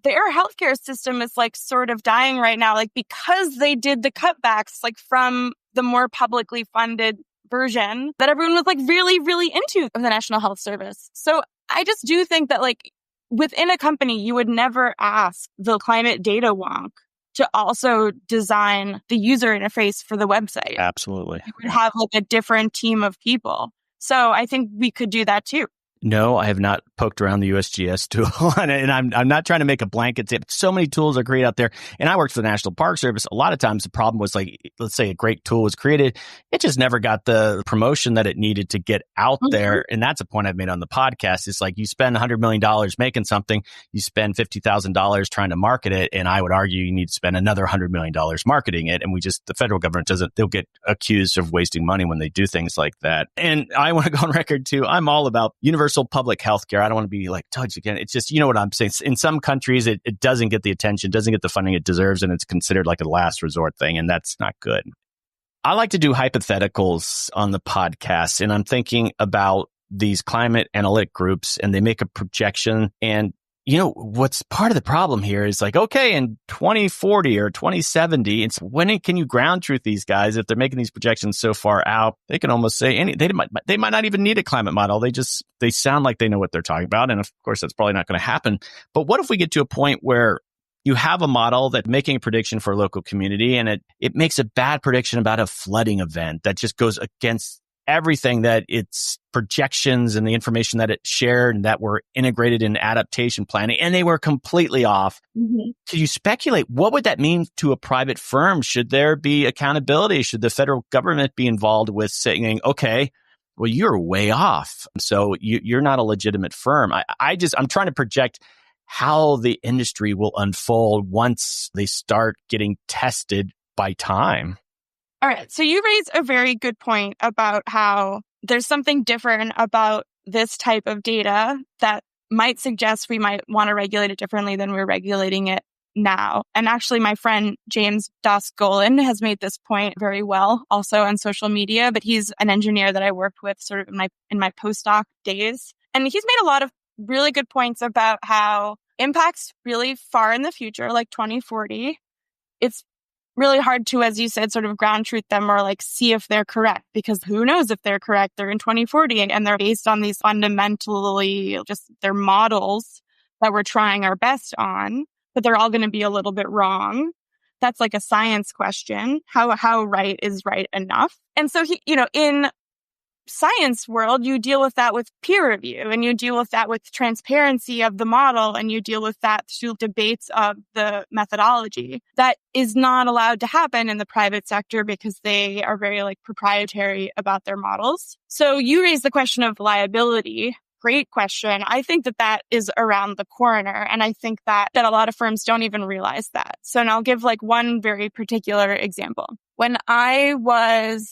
their healthcare system is like sort of dying right now, like because they did the cutbacks like from the more publicly funded version that everyone was like really, really into of the National Health Service. So I just do think that like within a company, you would never ask the climate data wonk to also design the user interface for the website. Absolutely. You would have like a different team of people. So I think we could do that too. No, I have not poked around the USGS tool, and I'm not trying to make a blanket statement. So many tools are created out there, and I worked for the National Park Service. A lot of times, the problem was like, let's say a great tool was created, it just never got the promotion that it needed to get out there. And that's a point I've made on the podcast. It's like you spend $100 million making something, you spend $50,000 trying to market it, and I would argue you need to spend another $100 million marketing it. And the federal government they'll get accused of wasting money when they do things like that. And I want to go on record too. I'm all about universal public health care. I don't want to be like touched again. It's just, what I'm saying. In some countries, it doesn't get the attention, doesn't get the funding it deserves, and it's considered like a last resort thing, and that's not good. I like to do hypotheticals on the podcast, and I'm thinking about these climate analytic groups, and they make a projection, and what's part of the problem here is like, okay, in 2040 or 2070, it's when can you ground truth these guys? If they're making these projections so far out, they can almost say they might not even need a climate model. They sound like they know what they're talking about. And of course, that's probably not going to happen. But what if we get to a point where you have a model that's making a prediction for a local community, and it makes a bad prediction about a flooding event that just goes against everything that its projections and the information that it shared and that were integrated in adaptation planning, and they were completely off. Could you speculate what would that mean to a private firm? Should there be accountability? Should the federal government be involved with saying, okay, well, you're way off, so you're not a legitimate firm? I'm trying to project how the industry will unfold once they start getting tested by time. All right. So you raise a very good point about how there's something different about this type of data that might suggest we might want to regulate it differently than we're regulating it now. And actually, my friend James Doss-Golan has made this point very well also on social media, but he's an engineer that I worked with sort of in my postdoc days. And he's made a lot of really good points about how impacts really far in the future, like 2040, it's really hard to, as you said, sort of ground truth them or like see if they're correct, because who knows if they're correct? They're in 2040 and they're based on these fundamentally just their models that we're trying our best on, but they're all going to be a little bit wrong. That's like a science question. How right is right enough? And so in science world, you deal with that with peer review, and you deal with that with transparency of the model, and you deal with that through debates of the methodology. That is not allowed to happen in the private sector because they are very like proprietary about their models. So you raise the question of liability. Great question. I think that is around the corner. And I think that a lot of firms don't even realize that. So and I'll give like one very particular example. When I was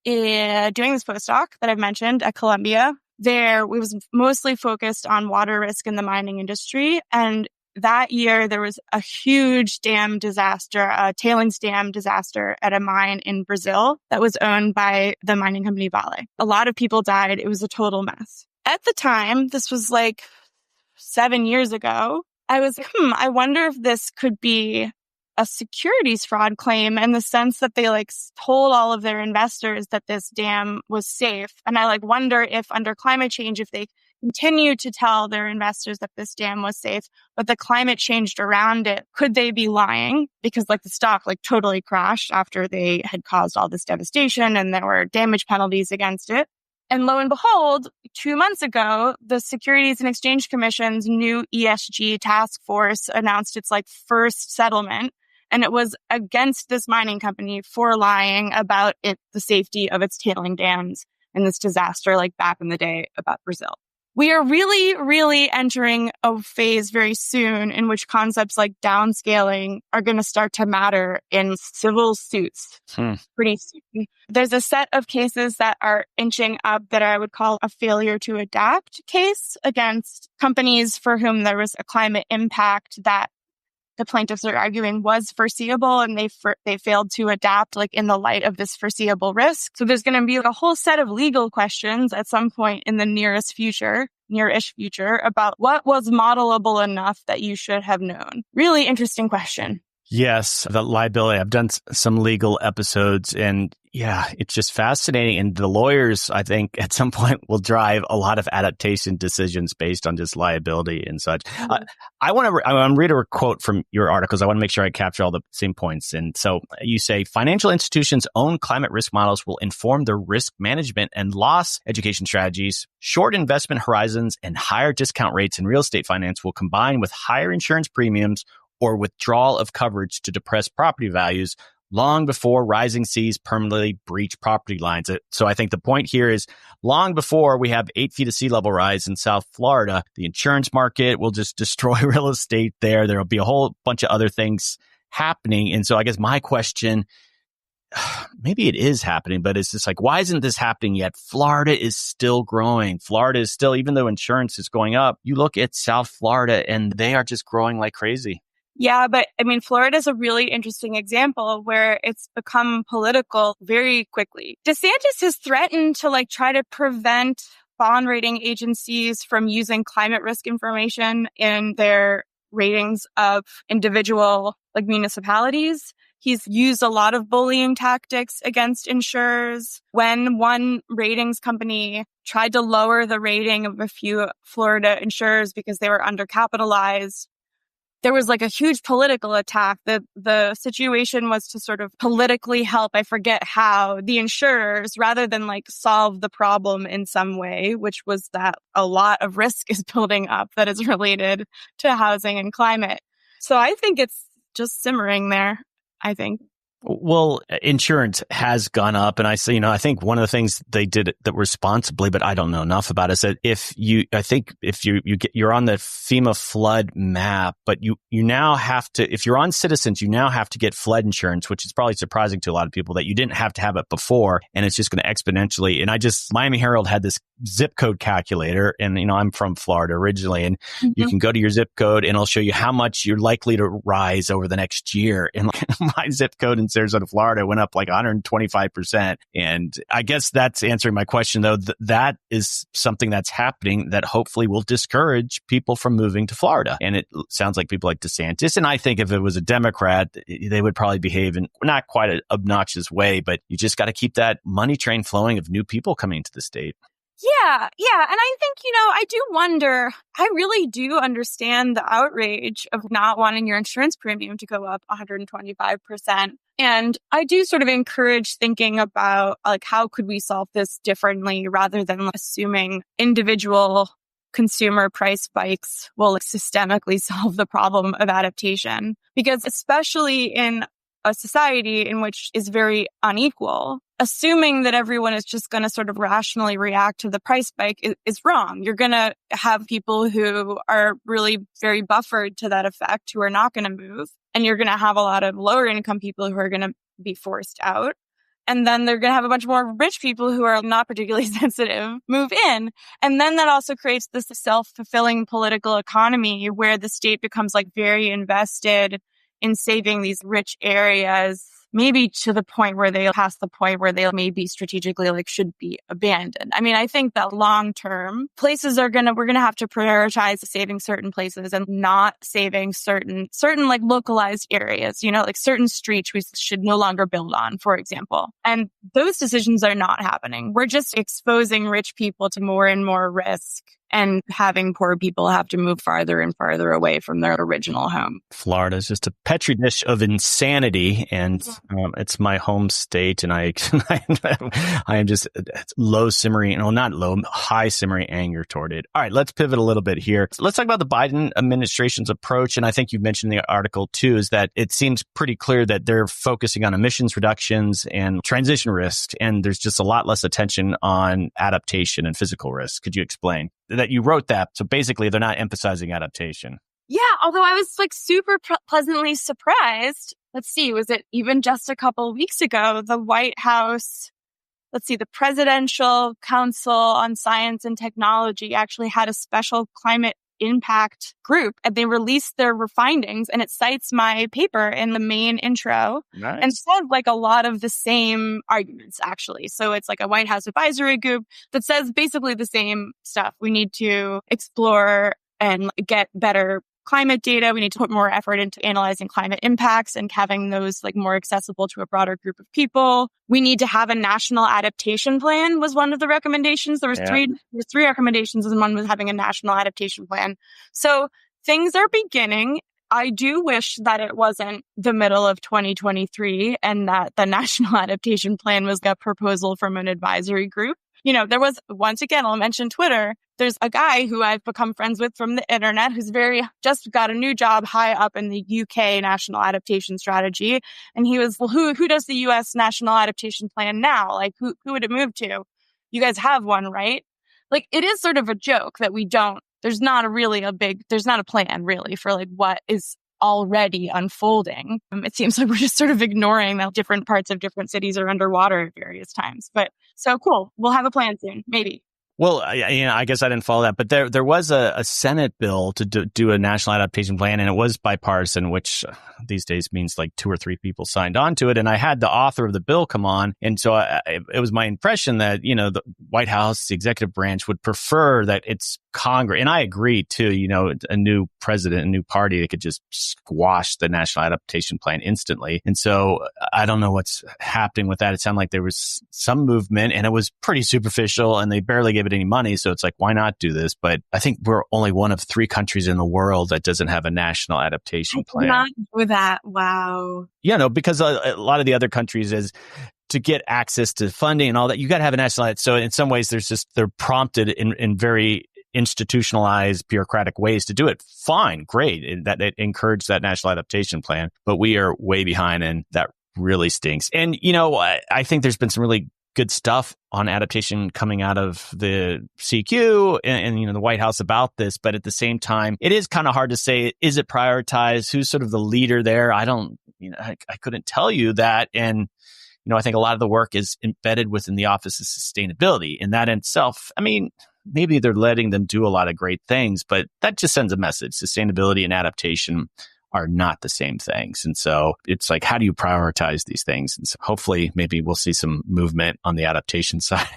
doing this postdoc that I've mentioned at Columbia, we was mostly focused on water risk in the mining industry. And that year, there was a huge dam disaster, a tailings dam disaster at a mine in Brazil that was owned by the mining company Vale. A lot of people died. It was a total mess. At the time, this was like 7 years ago, I was like, I wonder if this could be a securities fraud claim in the sense that they told all of their investors that this dam was safe. And I wonder if under climate change, if they continue to tell their investors that this dam was safe, but the climate changed around it, could they be lying? Because the stock totally crashed after they had caused all this devastation and there were damage penalties against it. And lo and behold, 2 months ago, the Securities and Exchange Commission's new ESG task force announced its first settlement. And it was against this mining company for lying about the safety of its tailing dams in this disaster back in the day about Brazil. We are really, really entering a phase very soon in which concepts like downscaling are going to start to matter in civil suits pretty soon. There's a set of cases that are inching up that I would call a failure to adapt case against companies for whom there was a climate impact that the plaintiffs are arguing was foreseeable and they failed to adapt in the light of this foreseeable risk. So there's going to be a whole set of legal questions at some point in the nearish future about what was modelable enough that you should have known. Really interesting question. Yes, the liability. I've done some legal episodes and yeah, it's just fascinating. And the lawyers, I think, at some point will drive a lot of adaptation decisions based on just liability and such. I want to read a quote from your articles. I want to make sure I capture all the same points. And so you say, financial institutions' own climate risk models will inform their risk management and loss education strategies. Short investment horizons and higher discount rates in real estate finance will combine with higher insurance premiums or withdrawal of coverage to depress property values long before rising seas permanently breach property lines. So I think the point here is long before we have 8 feet of sea level rise in South Florida, the insurance market will just destroy real estate there. There'll be a whole bunch of other things happening. And so I guess my question, maybe it is happening, but it's just why isn't this happening yet? Florida is still growing. Florida is still, even though insurance is going up, you look at South Florida and they are just growing like crazy. Yeah, but Florida is a really interesting example where it's become political very quickly. DeSantis has threatened to try to prevent bond rating agencies from using climate risk information in their ratings of individual municipalities. He's used a lot of bullying tactics against insurers. When one ratings company tried to lower the rating of a few Florida insurers because they were undercapitalized, there was a huge political attack. The situation was to sort of politically help, I forget how, the insurers rather than solve the problem in some way, which was that a lot of risk is building up that is related to housing and climate. So I think it's just simmering there, I think. Well, insurance has gone up. And I say, I think one of the things they did that responsibly, but I don't know enough about, is that if you're on the FEMA flood map, but you now have to, if you're on Citizens, you now have to get flood insurance, which is probably surprising to a lot of people that you didn't have to have it before. And it's just going to exponentially. And Miami Herald had this zip code calculator, and I'm from Florida originally, and you can go to your zip code and it'll show you how much you're likely to rise over the next year. And my zip code in Sarasota, Florida went up 125%. And I guess that's answering my question, though. That is something that's happening that hopefully will discourage people from moving to Florida. And it sounds like people like DeSantis. And I think if it was a Democrat, they would probably behave in not quite an obnoxious way, but you just got to keep that money train flowing of new people coming to the state. Yeah. And I think, I do wonder, I really do understand the outrage of not wanting your insurance premium to go up 125%. And I do sort of encourage thinking about how could we solve this differently rather than assuming individual consumer price spikes will systemically solve the problem of adaptation. Because especially in a society in which is very unequal, assuming that everyone is just going to sort of rationally react to the price spike is wrong. You're going to have people who are really very buffered to that effect who are not going to move. And you're going to have a lot of lower income people who are going to be forced out. And then they're going to have a bunch more rich people who are not particularly sensitive move in. And then that also creates this self-fulfilling political economy where the state becomes like very invested in saving these rich areas, maybe to the point where they pass the point where they maybe strategically like should be abandoned. I mean, I think that long term places we're going to have to prioritize saving certain places and not saving certain like localized areas, like certain streets we should no longer build on, for example. And those decisions are not happening. We're just exposing rich people to more and more risk and having poor people have to move farther and farther away from their original home. Florida is just a petri dish of insanity, and it's my home state, and I am just high simmering anger toward it. All right, let's pivot a little bit here. Let's talk about the Biden administration's approach, and I think you mentioned in the article too, is that it seems pretty clear that they're focusing on emissions reductions and transition risk, and there's just a lot less attention on adaptation and physical risk. Could you explain? That you wrote that. So basically, they're not emphasizing adaptation. Yeah, although I was like super pleasantly surprised. Let's see, was it even just a couple of weeks ago, the White House, the Presidential Council on Science and Technology actually had a special climate impact group, and they released their findings, and it cites my paper in the main intro. Nice. And said like a lot of the same arguments, actually. So it's like a White House advisory group that says basically the same stuff. We need to explore and get better climate data. We need to put more effort into analyzing climate impacts and having those like more accessible to a broader group of people. We need to have a national adaptation plan was one of the recommendations. There was three recommendations, and one was having a national adaptation plan. So things are beginning. I do wish that it wasn't the middle of 2023 and that the national adaptation plan was a proposal from an advisory group. There was, once again, I'll mention Twitter. There's a guy who I've become friends with from the internet who's just got a new job high up in the UK National Adaptation Strategy. And he was, well, who does the US National Adaptation Plan now? Like, who would it move to? You guys have one, right? Like, it is sort of a joke that there's not a plan really for like what is already unfolding. It seems like we're just sort of ignoring that different parts of different cities are underwater at various times. But so cool. We'll have a plan soon, maybe. Well, I guess I didn't follow that, but there was a Senate bill to do a national adaptation plan, and it was bipartisan, which these days means like 2 or 3 people signed on to it. And I had the author of the bill come on, and so it was my impression that the White House, the executive branch, would prefer that it's Congress, and I agree too. A new president, a new party, they could just squash the national adaptation plan instantly. And so I don't know what's happening with that. It sounded like there was some movement, and it was pretty superficial, and they barely gave it any money. So it's like, why not do this? But I think we're only one of 3 countries in the world that doesn't have a national adaptation plan. Not with that. Wow. Because a lot of the other countries is to get access to funding and all that, you got to have a national. So in some ways, they're prompted in very institutionalized bureaucratic ways to do it. Fine, great. That encourage that national adaptation plan, but we are way behind, and that really stinks. And I think there's been some really good stuff on adaptation coming out of the CQ and the White House about this, but at the same time, it is kind of hard to say, is it prioritized? Who's sort of the leader there? I couldn't tell you that. And I think a lot of the work is embedded within the Office of Sustainability, and that in itself, maybe they're letting them do a lot of great things, but that just sends a message. Sustainability and adaptation are not the same things. And so it's like, how do you prioritize these things? And so hopefully maybe we'll see some movement on the adaptation side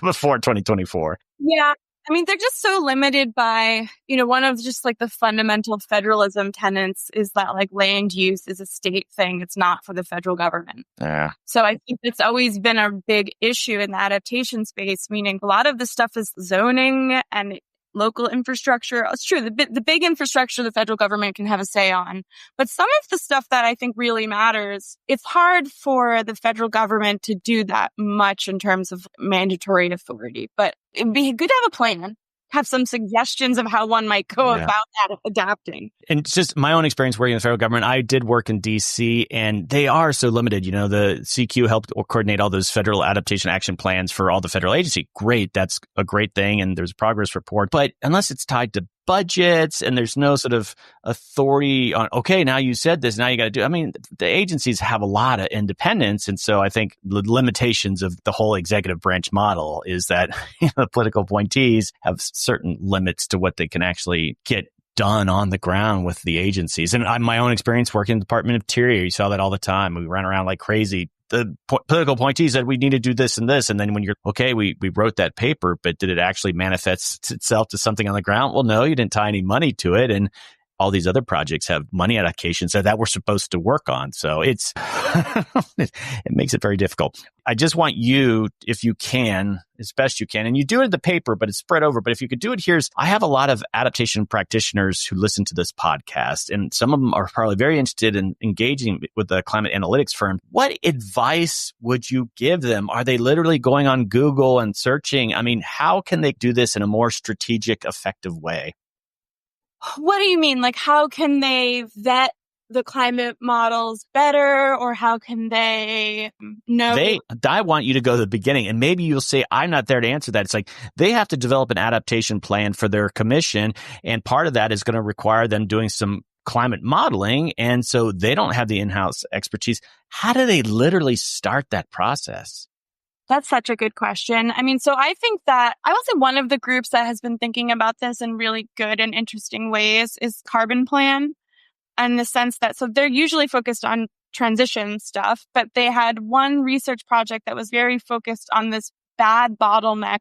before 2024. Yeah. They're just so limited by, one of just like the fundamental federalism tenets is that like land use is a state thing. It's not for the federal government. Yeah. So I think it's always been a big issue in the adaptation space, meaning a lot of the stuff is zoning and local infrastructure. It's true. The big infrastructure the federal government can have a say on. But some of the stuff that I think really matters, it's hard for the federal government to do that much in terms of mandatory authority. But it'd be good to have a plan, have some suggestions of how one might go about adapting. And it's just my own experience working in the federal government. I did work in DC, and they are so limited. The CQ helped coordinate all those federal adaptation action plans for all the federal agency. Great. That's a great thing. And there's a progress report. But unless it's tied to budgets and there's no sort of authority on, okay, now you said this, now you got to do. I mean, the agencies have a lot of independence. And so I think the limitations of the whole executive branch model is that the political appointees have certain limits to what they can actually get done on the ground with the agencies. And my own experience working in the Department of Interior, you saw that all the time. We ran around like crazy. The political appointees said we need to do this and this. And then when you're, okay, we wrote that paper, but did it actually manifest itself to something on the ground? Well, no, you didn't tie any money to it. And all these other projects have money allocations that we're supposed to work on. So it's, it makes it very difficult. I just want you, if you can, as best you can, and you do it in the paper, but it's spread over. But if you could do it here, I have a lot of adaptation practitioners who listen to this podcast, and some of them are probably very interested in engaging with the climate analytics firm. What advice would you give them? Are they literally going on Google and searching? I mean, how can they do this in a more strategic, effective way? What do you mean? Like, how can they vet the climate models better, or how can they know? I want you to go to the beginning, and maybe you'll say, I'm not there to answer that. It's like they have to develop an adaptation plan for their commission, and part of that is going to require them doing some climate modeling, and so they don't have the in-house expertise. How do they literally start that process? That's such a good question. I mean, so I think that I would say one of the groups that has been thinking about this in really good and interesting ways is Carbon Plan. And the sense that, so they're usually focused on transition stuff, but they had one research project that was very focused on this bad bottleneck,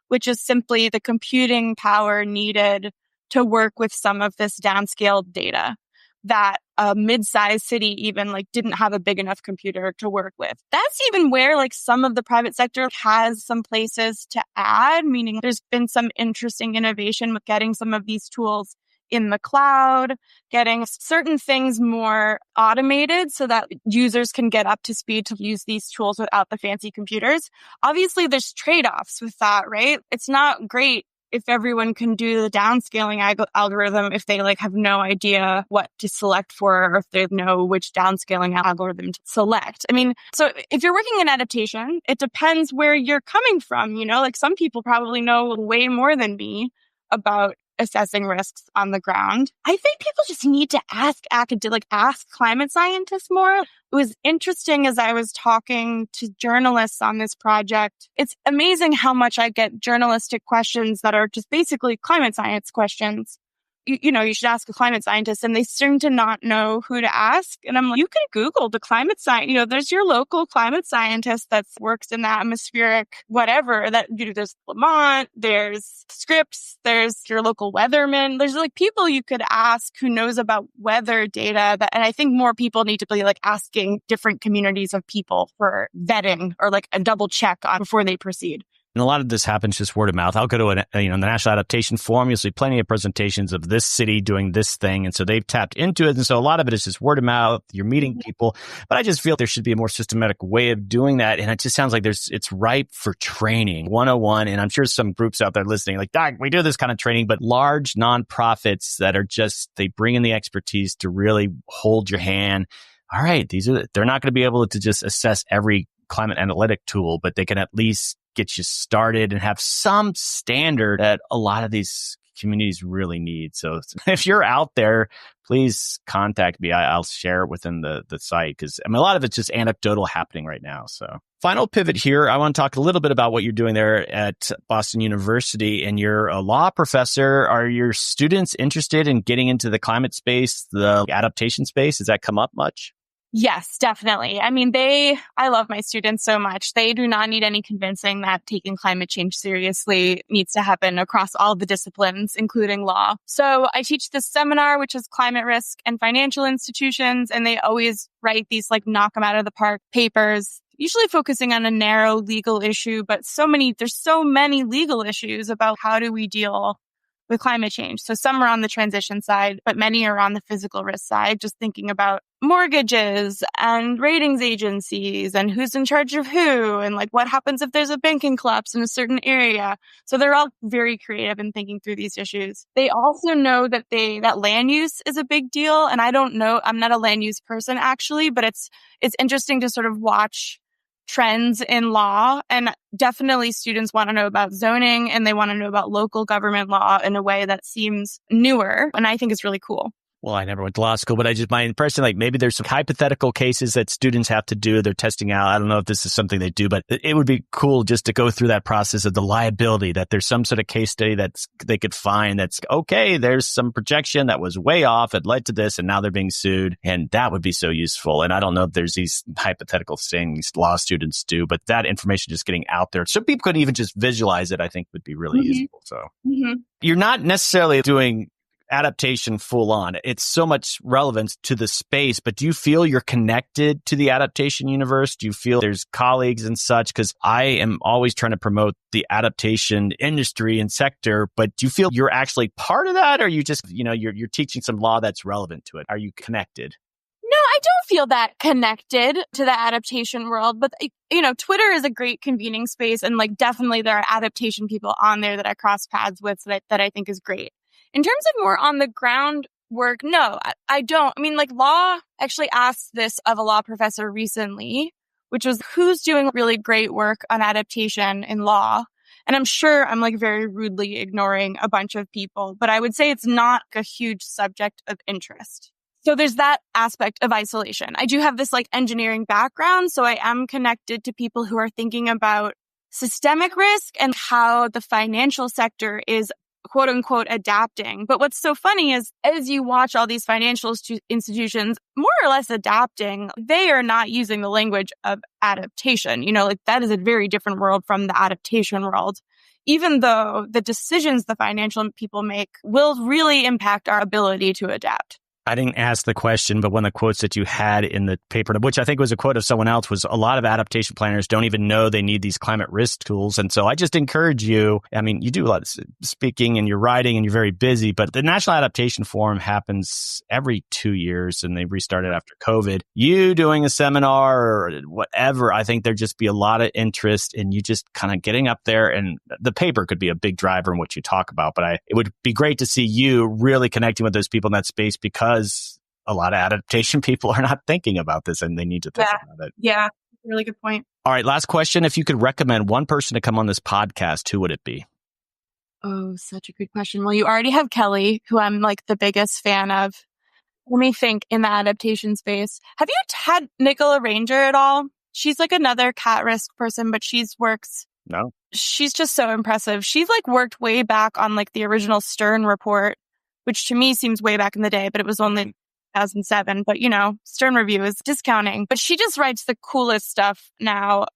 which is simply the computing power needed to work with some of this downscaled data that a mid-sized city even didn't have a big enough computer to work with. That's even where some of the private sector has some places to add, meaning there's been some interesting innovation with getting some of these tools in the cloud, getting certain things more automated so that users can get up to speed to use these tools without the fancy computers. Obviously, there's trade-offs with that, right? It's not great if everyone can do the downscaling algorithm if they have no idea what to select for, or if they know which downscaling algorithm to select. I mean, so if you're working in adaptation, it depends where you're coming from. Some people probably know way more than me about assessing risks on the ground. I think people just need to ask climate scientists more. It was interesting as I was talking to journalists on this project. It's amazing how much I get journalistic questions that are just basically climate science questions. You should ask a climate scientist, and they seem to not know who to ask. And I'm like, you can Google the climate science. There's your local climate scientist that works in the atmospheric, whatever. There's Lamont, there's Scripps, there's your local weatherman. There's people you could ask who knows about weather data. And I think more people need to be asking different communities of people for vetting or a double check on before they proceed. And a lot of this happens just word of mouth. I'll go to the National Adaptation Forum. You'll see plenty of presentations of this city doing this thing. And so they've tapped into it. And so a lot of it is just word of mouth. You're meeting people. But I just feel there should be a more systematic way of doing that. And it just sounds like it's ripe for training 101. And I'm sure some groups out there listening Doc, we do this kind of training, but large nonprofits that are they bring in the expertise to really hold your hand. All right, they're not going to be able to just assess every climate analytic tool, but they can at least get you started and have some standard that a lot of these communities really need. So if you're out there, please contact me. I'll share it within the site, because a lot of it's just anecdotal happening right now. So final pivot here. I want to talk a little bit about what you're doing there at Boston University, and you're a law professor. Are your students interested in getting into the climate space, the adaptation space? Has that come up much? Yes, definitely. I mean, I love my students so much. They do not need any convincing that taking climate change seriously needs to happen across all the disciplines, including law. So I teach this seminar, which is climate risk and financial institutions, and they always write these knock them out of the park papers, usually focusing on a narrow legal issue, but there's so many legal issues about how do we deal with climate change. So some are on the transition side, but many are on the physical risk side, just thinking about mortgages and ratings agencies and who's in charge of who and what happens if there's a banking collapse in a certain area. So they're all very creative in thinking through these issues. They also know that that land use is a big deal. And I don't know, I'm not a land use person actually, but it's interesting to sort of watch trends in law. And definitely students want to know about zoning and they want to know about local government law in a way that seems newer. And I think it's really cool. Well, I never went to law school, but my impression, like maybe there's some hypothetical cases that students have to do. They're testing out. I don't know if this is something they do, but it would be cool just to go through that process of the liability, that there's some sort of case study that they could find that's okay. There's some projection that was way off. It led to this and now they're being sued. And that would be so useful. And I don't know if there's these hypothetical things law students do, but that information just getting out there so people could even just visualize it, I think would be really useful. So you're not necessarily doing adaptation full on. It's so much relevance to the space, but do you feel you're connected to the adaptation universe? Do you feel there's colleagues and such? Because I am always trying to promote the adaptation industry and sector, but do you feel you're actually part of that? Or you just, you're teaching some law that's relevant to it? Are you connected? No, I don't feel that connected to the adaptation world, but Twitter is a great convening space. And definitely there are adaptation people on there that I cross paths with that I think is great. In terms of more on the ground work, no, I don't. I mean, law actually asked this of a law professor recently, which was who's doing really great work on adaptation in law. And I'm sure I'm very rudely ignoring a bunch of people, but I would say it's not a huge subject of interest. So there's that aspect of isolation. I do have this engineering background, so I am connected to people who are thinking about systemic risk and how the financial sector is quote unquote adapting. But what's so funny is as you watch all these financial institutions more or less adapting, they are not using the language of adaptation. That is a very different world from the adaptation world, even though the decisions the financial people make will really impact our ability to adapt. I didn't ask the question, but one of the quotes that you had in the paper, which I think was a quote of someone else, was a lot of adaptation planners don't even know they need these climate risk tools. And so I just encourage you, you do a lot of speaking and you're writing and you're very busy, but the National Adaptation Forum happens every 2 years and they restarted after COVID. You doing a seminar or whatever, I think there'd just be a lot of interest in you just kind of getting up there, and the paper could be a big driver in what you talk about. But it would be great to see you really connecting with those people in that space, because a lot of adaptation people are not thinking about this and they need to think about it. Yeah, really good point. All right, last question. If you could recommend one person to come on this podcast, who would it be? Oh, such a good question. Well, you already have Kelly, who I'm the biggest fan of. Let me think in the adaptation space. Have you had Nicola Ranger at all? She's another cat risk person, but works. No. She's just so impressive. She's worked way back on the original Stern report, which to me seems way back in the day, but it was only 2007. But, Stern Review is discounting. But she just writes the coolest stuff now.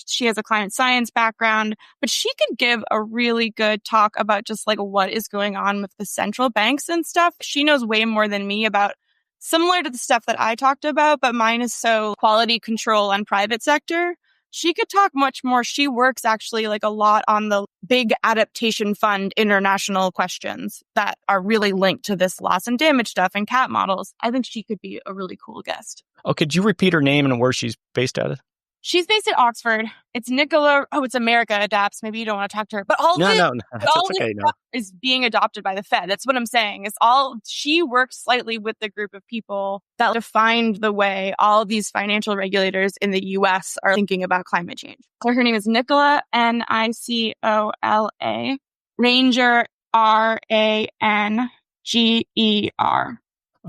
She has a climate science background, but she could give a really good talk about just what is going on with the central banks and stuff. She knows way more than me about similar to the stuff that I talked about, but mine is so quality control and private sector. She could talk much more. She works actually a lot on the big adaptation fund international questions that are really linked to this loss and damage stuff and cat models. I think she could be a really cool guest. Oh, could you repeat her name and where she's based out of? She's based at Oxford. It's Nicola. Oh, it's America Adapts. Maybe you don't want to talk to her. But all is being adopted by the Fed. That's what I'm saying. She works slightly with the group of people that defined the way all these financial regulators in the U.S. are thinking about climate change. So her name is Nicola, Nicola. Ranger, Ranger.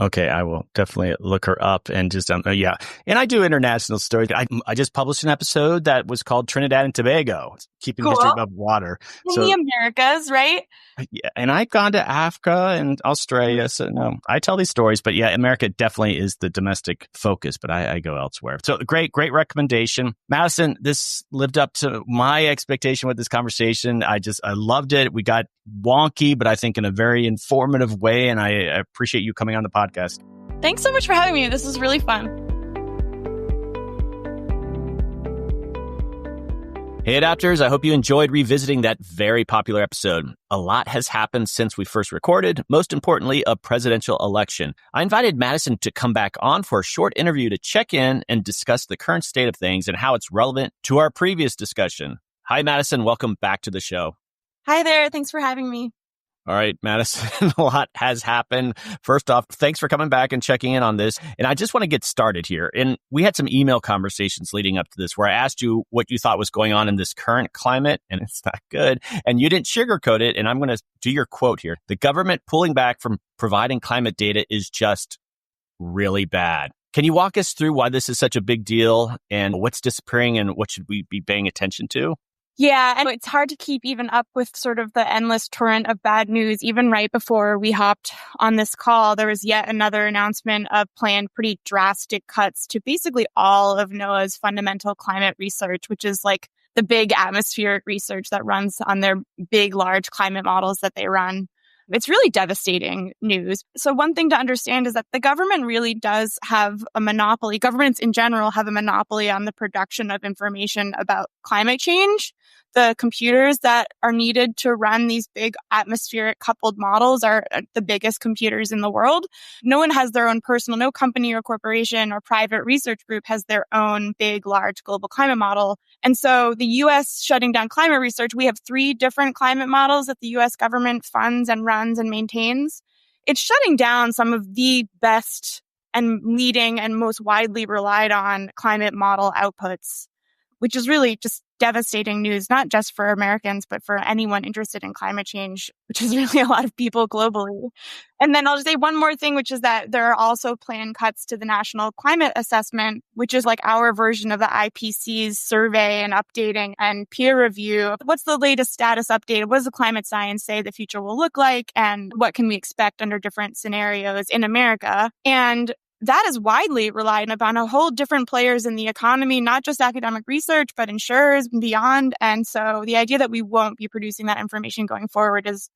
Okay, I will definitely look her up and just, yeah. And I do international stories. I just published an episode that was called Trinidad and Tobago, keeping history above water. In the Americas, right? Yeah, and I've gone to Africa and Australia, so no, I tell these stories, but yeah, America definitely is the domestic focus, but I go elsewhere. So great recommendation. Madison, this lived up to my expectation with this conversation. I loved it. We got wonky, but I think in a very informative way, and I appreciate you coming on the podcast. Thanks so much for having me. This was really fun. Hey, Adapters, I hope you enjoyed revisiting that very popular episode. A lot has happened since we first recorded, most importantly, a presidential election. I invited Madison to come back on for a short interview to check in and discuss the current state of things and how it's relevant to our previous discussion. Hi, Madison. Welcome back to the show. Hi there. Thanks for having me. All right, Madison, a lot has happened. First off, thanks for coming back and checking in on this. And I just want to get started here. And we had some email conversations leading up to this where I asked you what you thought was going on in this current climate, and it's not good. And you didn't sugarcoat it. And I'm going to do your quote here. The government pulling back from providing climate data is just really bad. Can you walk us through why this is such a big deal and what's disappearing and what should we be paying attention to? Yeah, and it's hard to keep even up with sort of the endless torrent of bad news. Even right before we hopped on this call, there was yet another announcement of planned pretty drastic cuts to basically all of NOAA's fundamental climate research, which is like the big atmospheric research that runs on their big, large climate models that they run. It's really devastating news. So one thing to understand is that the government really does have a monopoly. Governments in general have a monopoly on the production of information about climate change. The computers that are needed to run these big atmospheric coupled models are the biggest computers in the world. No one has their own personal, no company or corporation or private research group has their own big, large global climate model. And so the U.S. shutting down climate research, we have 3 different climate models that the U.S. government funds and runs and maintains. It's shutting down some of the best and leading and most widely relied on climate model outputs, which is really just devastating news, not just for Americans, but for anyone interested in climate change, which is really a lot of people globally. And then I'll just say one more thing, which is that there are also planned cuts to the National Climate Assessment, which is like our version of the IPCC's survey and updating and peer review. What's the latest status update? What does the climate science say the future will look like? And what can we expect under different scenarios in America? And that is widely reliant upon a whole different players in the economy, not just academic research, but insurers and beyond. And so the idea that we won't be producing that information going forward is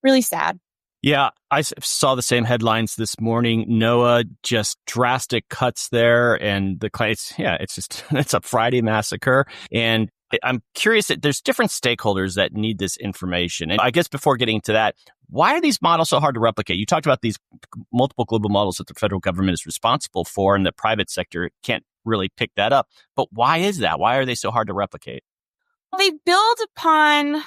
really sad. Yeah, I saw the same headlines this morning. NOAA just drastic cuts there, and it's a Friday massacre. And I'm curious that there's different stakeholders that need this information. And I guess before getting to that, why are these models so hard to replicate? You talked about these multiple global models that the federal government is responsible for, and the private sector can't really pick that up. But why is that? Why are they so hard to replicate? They build upon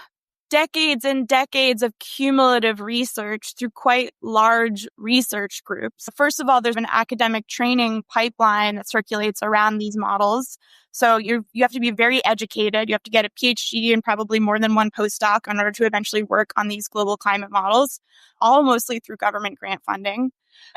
decades and decades of cumulative research through quite large research groups. First of all, there's an academic training pipeline that circulates around these models. So you have to be very educated. You have to get a PhD and probably more than one postdoc in order to eventually work on these global climate models, all mostly through government grant funding.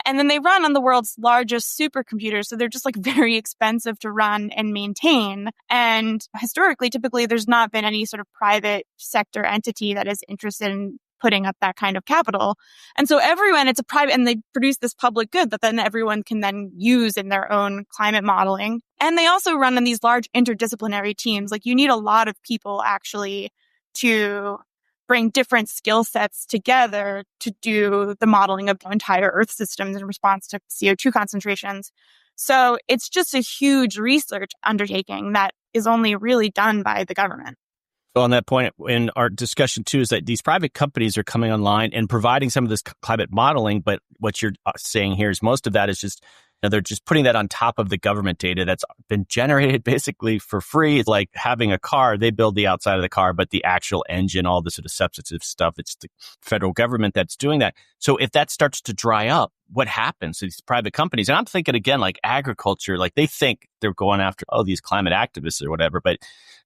And then they run on the world's largest supercomputers. So they're just like very expensive to run and maintain. And historically, typically, there's not been any sort of private sector entity that is interested in putting up that kind of capital. And so it's a private, and they produce this public good that then everyone can then use in their own climate modeling. And they also run in these large interdisciplinary teams. Like you need a lot of people actually to bring different skill sets together to do the modeling of entire Earth systems in response to CO2 concentrations. So it's just a huge research undertaking that is only really done by the government. On that point, in our discussion too, is that these private companies are coming online and providing some of this climate modeling. But what you're saying here is most of that is just, they're just putting that on top of the government data that's been generated basically for free. It's like having a car. They build the outside of the car, but the actual engine, all the sort of substantive stuff, it's the federal government that's doing that. So if that starts to dry up, what happens to these private companies? And I'm thinking again, like agriculture, like they think they're going after, these climate activists or whatever, but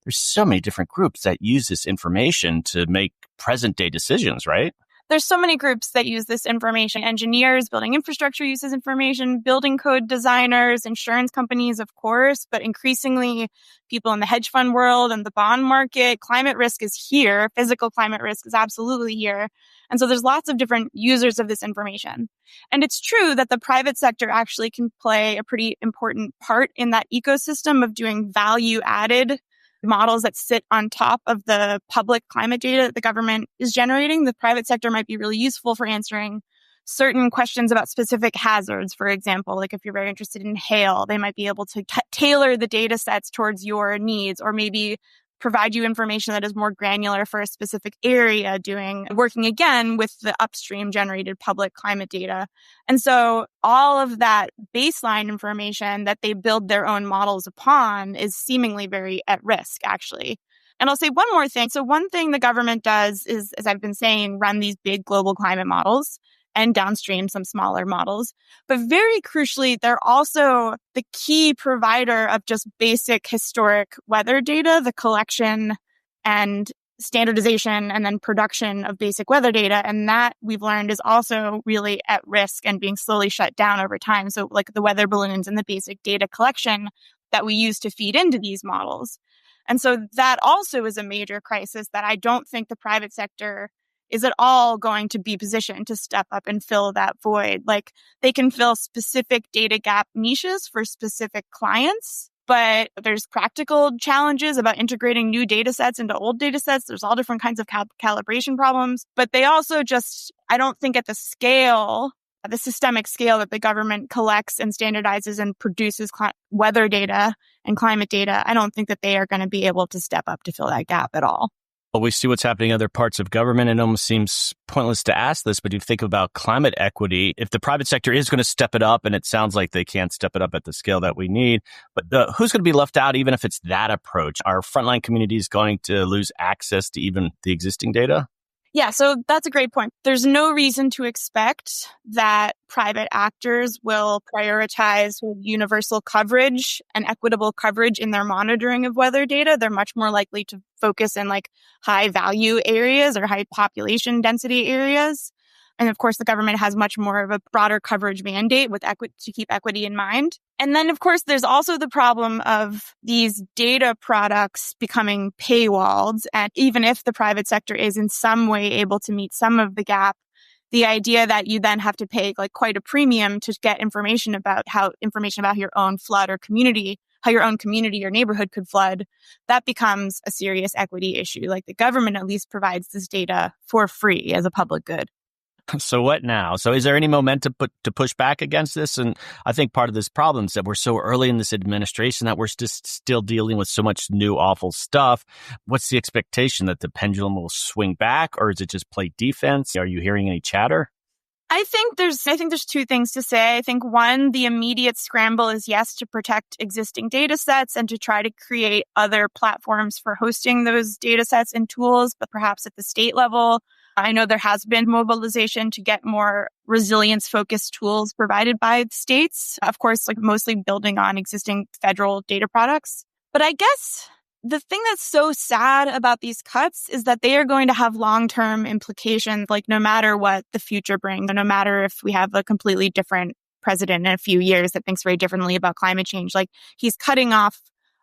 there's so many different groups that use this information to make present day decisions, right? There's so many groups that use this information. Engineers, building infrastructure uses information, building code designers, insurance companies, of course, but increasingly people in the hedge fund world and the bond market. Climate risk is here. Physical climate risk is absolutely here. And so there's lots of different users of this information. And it's true that the private sector actually can play a pretty important part in that ecosystem of doing value added models that sit on top of the public climate data that the government is generating. The private sector might be really useful for answering certain questions about specific hazards. For example, like if you're very interested in hail, they might be able to tailor the data sets towards your needs, or maybe provide you information that is more granular for a specific area, working again with the upstream generated public climate data. And so all of that baseline information that they build their own models upon is seemingly very at risk, actually. And I'll say one more thing. So one thing the government does is, as I've been saying, run these big global climate models and downstream some smaller models. But very crucially, they're also the key provider of just basic historic weather data, the collection and standardization and then production of basic weather data. And that we've learned is also really at risk and being slowly shut down over time. So like the weather balloons and the basic data collection that we use to feed into these models. And so that also is a major crisis that I don't think the private sector is at all going to be positioned to step up and fill that void. Like they can fill specific data gap niches for specific clients, but there's practical challenges about integrating new data sets into old data sets. There's all different kinds of calibration problems, but they also just, I don't think at the scale, the systemic scale that the government collects and standardizes and produces weather data and climate data, I don't think that they are going to be able to step up to fill that gap at all. Well, we see what's happening in other parts of government. It almost seems pointless to ask this, but you think about climate equity. If the private sector is going to step it up, and it sounds like they can't step it up at the scale that we need, but who's going to be left out even if it's that approach? Are frontline communities going to lose access to even the existing data? Yeah, so that's a great point. There's no reason to expect that private actors will prioritize universal coverage and equitable coverage in their monitoring of weather data. They're much more likely to focus in like high value areas or high population density areas. And of course, the government has much more of a broader coverage mandate with to keep equity in mind. And then, of course, there's also the problem of these data products becoming paywalled. And even if the private sector is in some way able to meet some of the gap, the idea that you then have to pay like quite a premium to get information about your own flood or community, how your own community or neighborhood could flood, that becomes a serious equity issue. Like the government at least provides this data for free as a public good. So what now? So is there any momentum to push back against this? And I think part of this problem is that we're so early in this administration that we're just still dealing with so much new awful stuff. What's the expectation, that the pendulum will swing back, or is it just play defense? Are you hearing any chatter? I think there's two things to say. I think one, the immediate scramble is yes, to protect existing data sets and to try to create other platforms for hosting those data sets and tools, but perhaps at the state level. I know there has been mobilization to get more resilience-focused tools provided by the states, of course, like mostly building on existing federal data products. But I guess the thing that's so sad about these cuts is that they are going to have long-term implications, like no matter what the future brings, no matter if we have a completely different president in a few years that thinks very differently about climate change. Like he's cutting off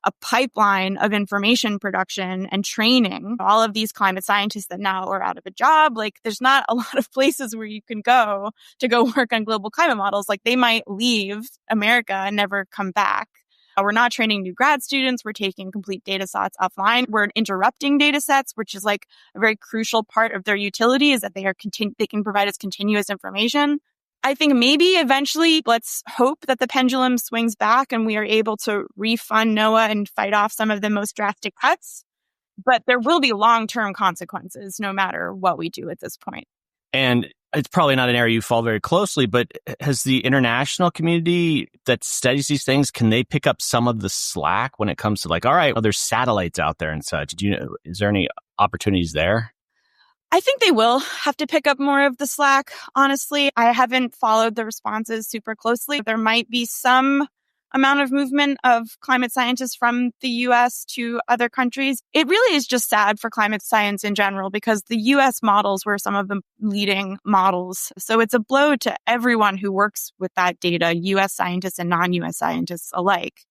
a pipeline of information production and training. All of these climate scientists that now are out of a job, like there's not a lot of places where you can go to go work on global climate models. Like they might leave America and never come back. We're not training new grad students. We're taking complete data sets offline. We're interrupting data sets, which is like a very crucial part of their utility, is that they can provide us continuous information. I think maybe eventually, let's hope that the pendulum swings back and we are able to refund NOAA and fight off some of the most drastic cuts. But there will be long-term consequences no matter what we do at this point. And it's probably not an area you follow very closely, but has the international community that studies these things, can they pick up some of the slack when it comes to like, all right, well, there's satellites out there and such. Is there any opportunities there? I think they will have to pick up more of the slack. Honestly, I haven't followed the responses super closely. There might be some amount of movement of climate scientists from the US to other countries. It really is just sad for climate science in general because the US models were some of the leading models. So it's a blow to everyone who works with that data, US scientists and non-US scientists alike.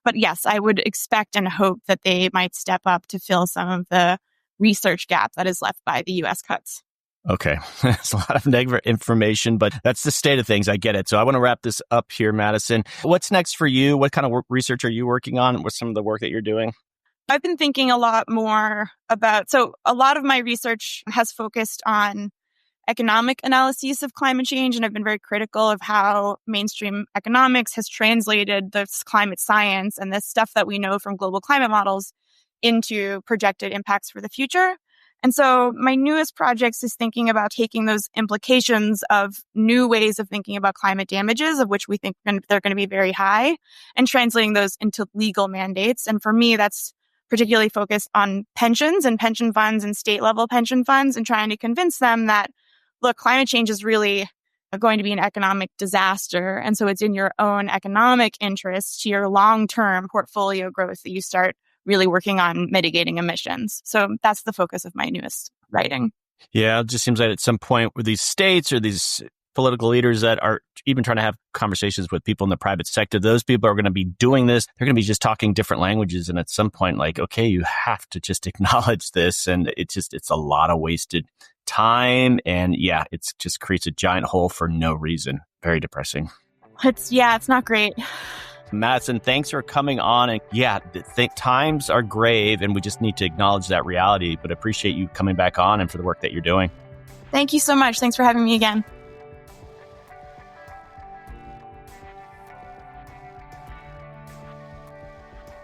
But yes, I would expect and hope that they might step up to fill some of the research gap that is left by the U.S. cuts. Okay. That's a lot of negative information, but that's the state of things. I get it. So I want to wrap this up here, Madison. What's next for you? What kind of research are you working on? What's some of the work that you're doing? I've been thinking a lot more about, so a lot of my research has focused on economic analyses of climate change, and I've been very critical of how mainstream economics has translated this climate science and this stuff that we know from global climate models into projected impacts for the future. And so my newest project is thinking about taking those implications of new ways of thinking about climate damages, of which we think they're going to be very high, and translating those into legal mandates. And for me, that's particularly focused on pensions and pension funds and state level pension funds and trying to convince them that, look, climate change is really going to be an economic disaster. And so it's in your own economic interest to your long-term portfolio growth that you start really working on mitigating emissions. So that's the focus of my newest writing. Yeah, it just seems like at some point with these states or these political leaders that are even trying to have conversations with people in the private sector, those people are going to be doing this. They're going to be just talking different languages. And at some point, like, okay, you have to just acknowledge this. And it's a lot of wasted time. And yeah, it just creates a giant hole for no reason. Very depressing. It's not great. Madison, thanks for coming on. And yeah, times are grave and we just need to acknowledge that reality, but appreciate you coming back on and for the work that you're doing. Thank you so much. Thanks for having me again.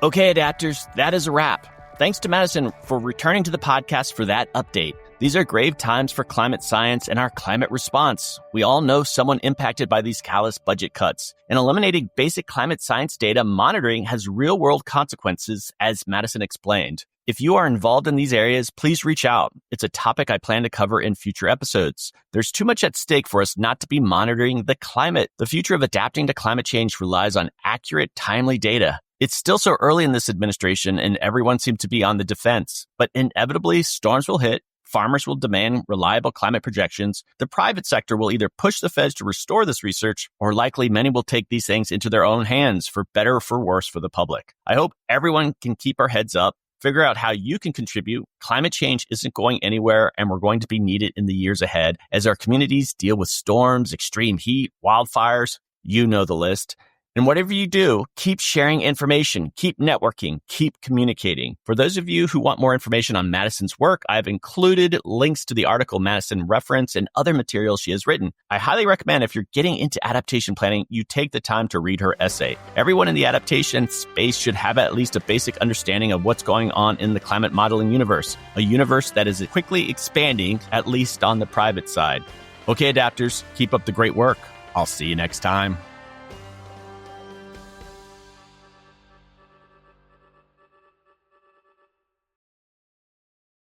Okay, adapters, that is a wrap. Thanks to Madison for returning to the podcast for that update. These are grave times for climate science and our climate response. We all know someone impacted by these callous budget cuts. And eliminating basic climate science data monitoring has real-world consequences, as Madison explained. If you are involved in these areas, please reach out. It's a topic I plan to cover in future episodes. There's too much at stake for us not to be monitoring the climate. The future of adapting to climate change relies on accurate, timely data. It's still so early in this administration and everyone seems to be on the defense. But inevitably, storms will hit. Farmers will demand reliable climate projections. The private sector will either push the feds to restore this research, or likely many will take these things into their own hands for better or for worse for the public. I hope everyone can keep our heads up, figure out how you can contribute. Climate change isn't going anywhere, and we're going to be needed in the years ahead as our communities deal with storms, extreme heat, wildfires. You know the list. And whatever you do, keep sharing information, keep networking, keep communicating. For those of you who want more information on Madison's work, I've included links to the article Madison referenced and other materials she has written. I highly recommend if you're getting into adaptation planning, you take the time to read her essay. Everyone in the adaptation space should have at least a basic understanding of what's going on in the climate modeling universe, a universe that is quickly expanding, at least on the private side. Okay, adapters, keep up the great work. I'll see you next time.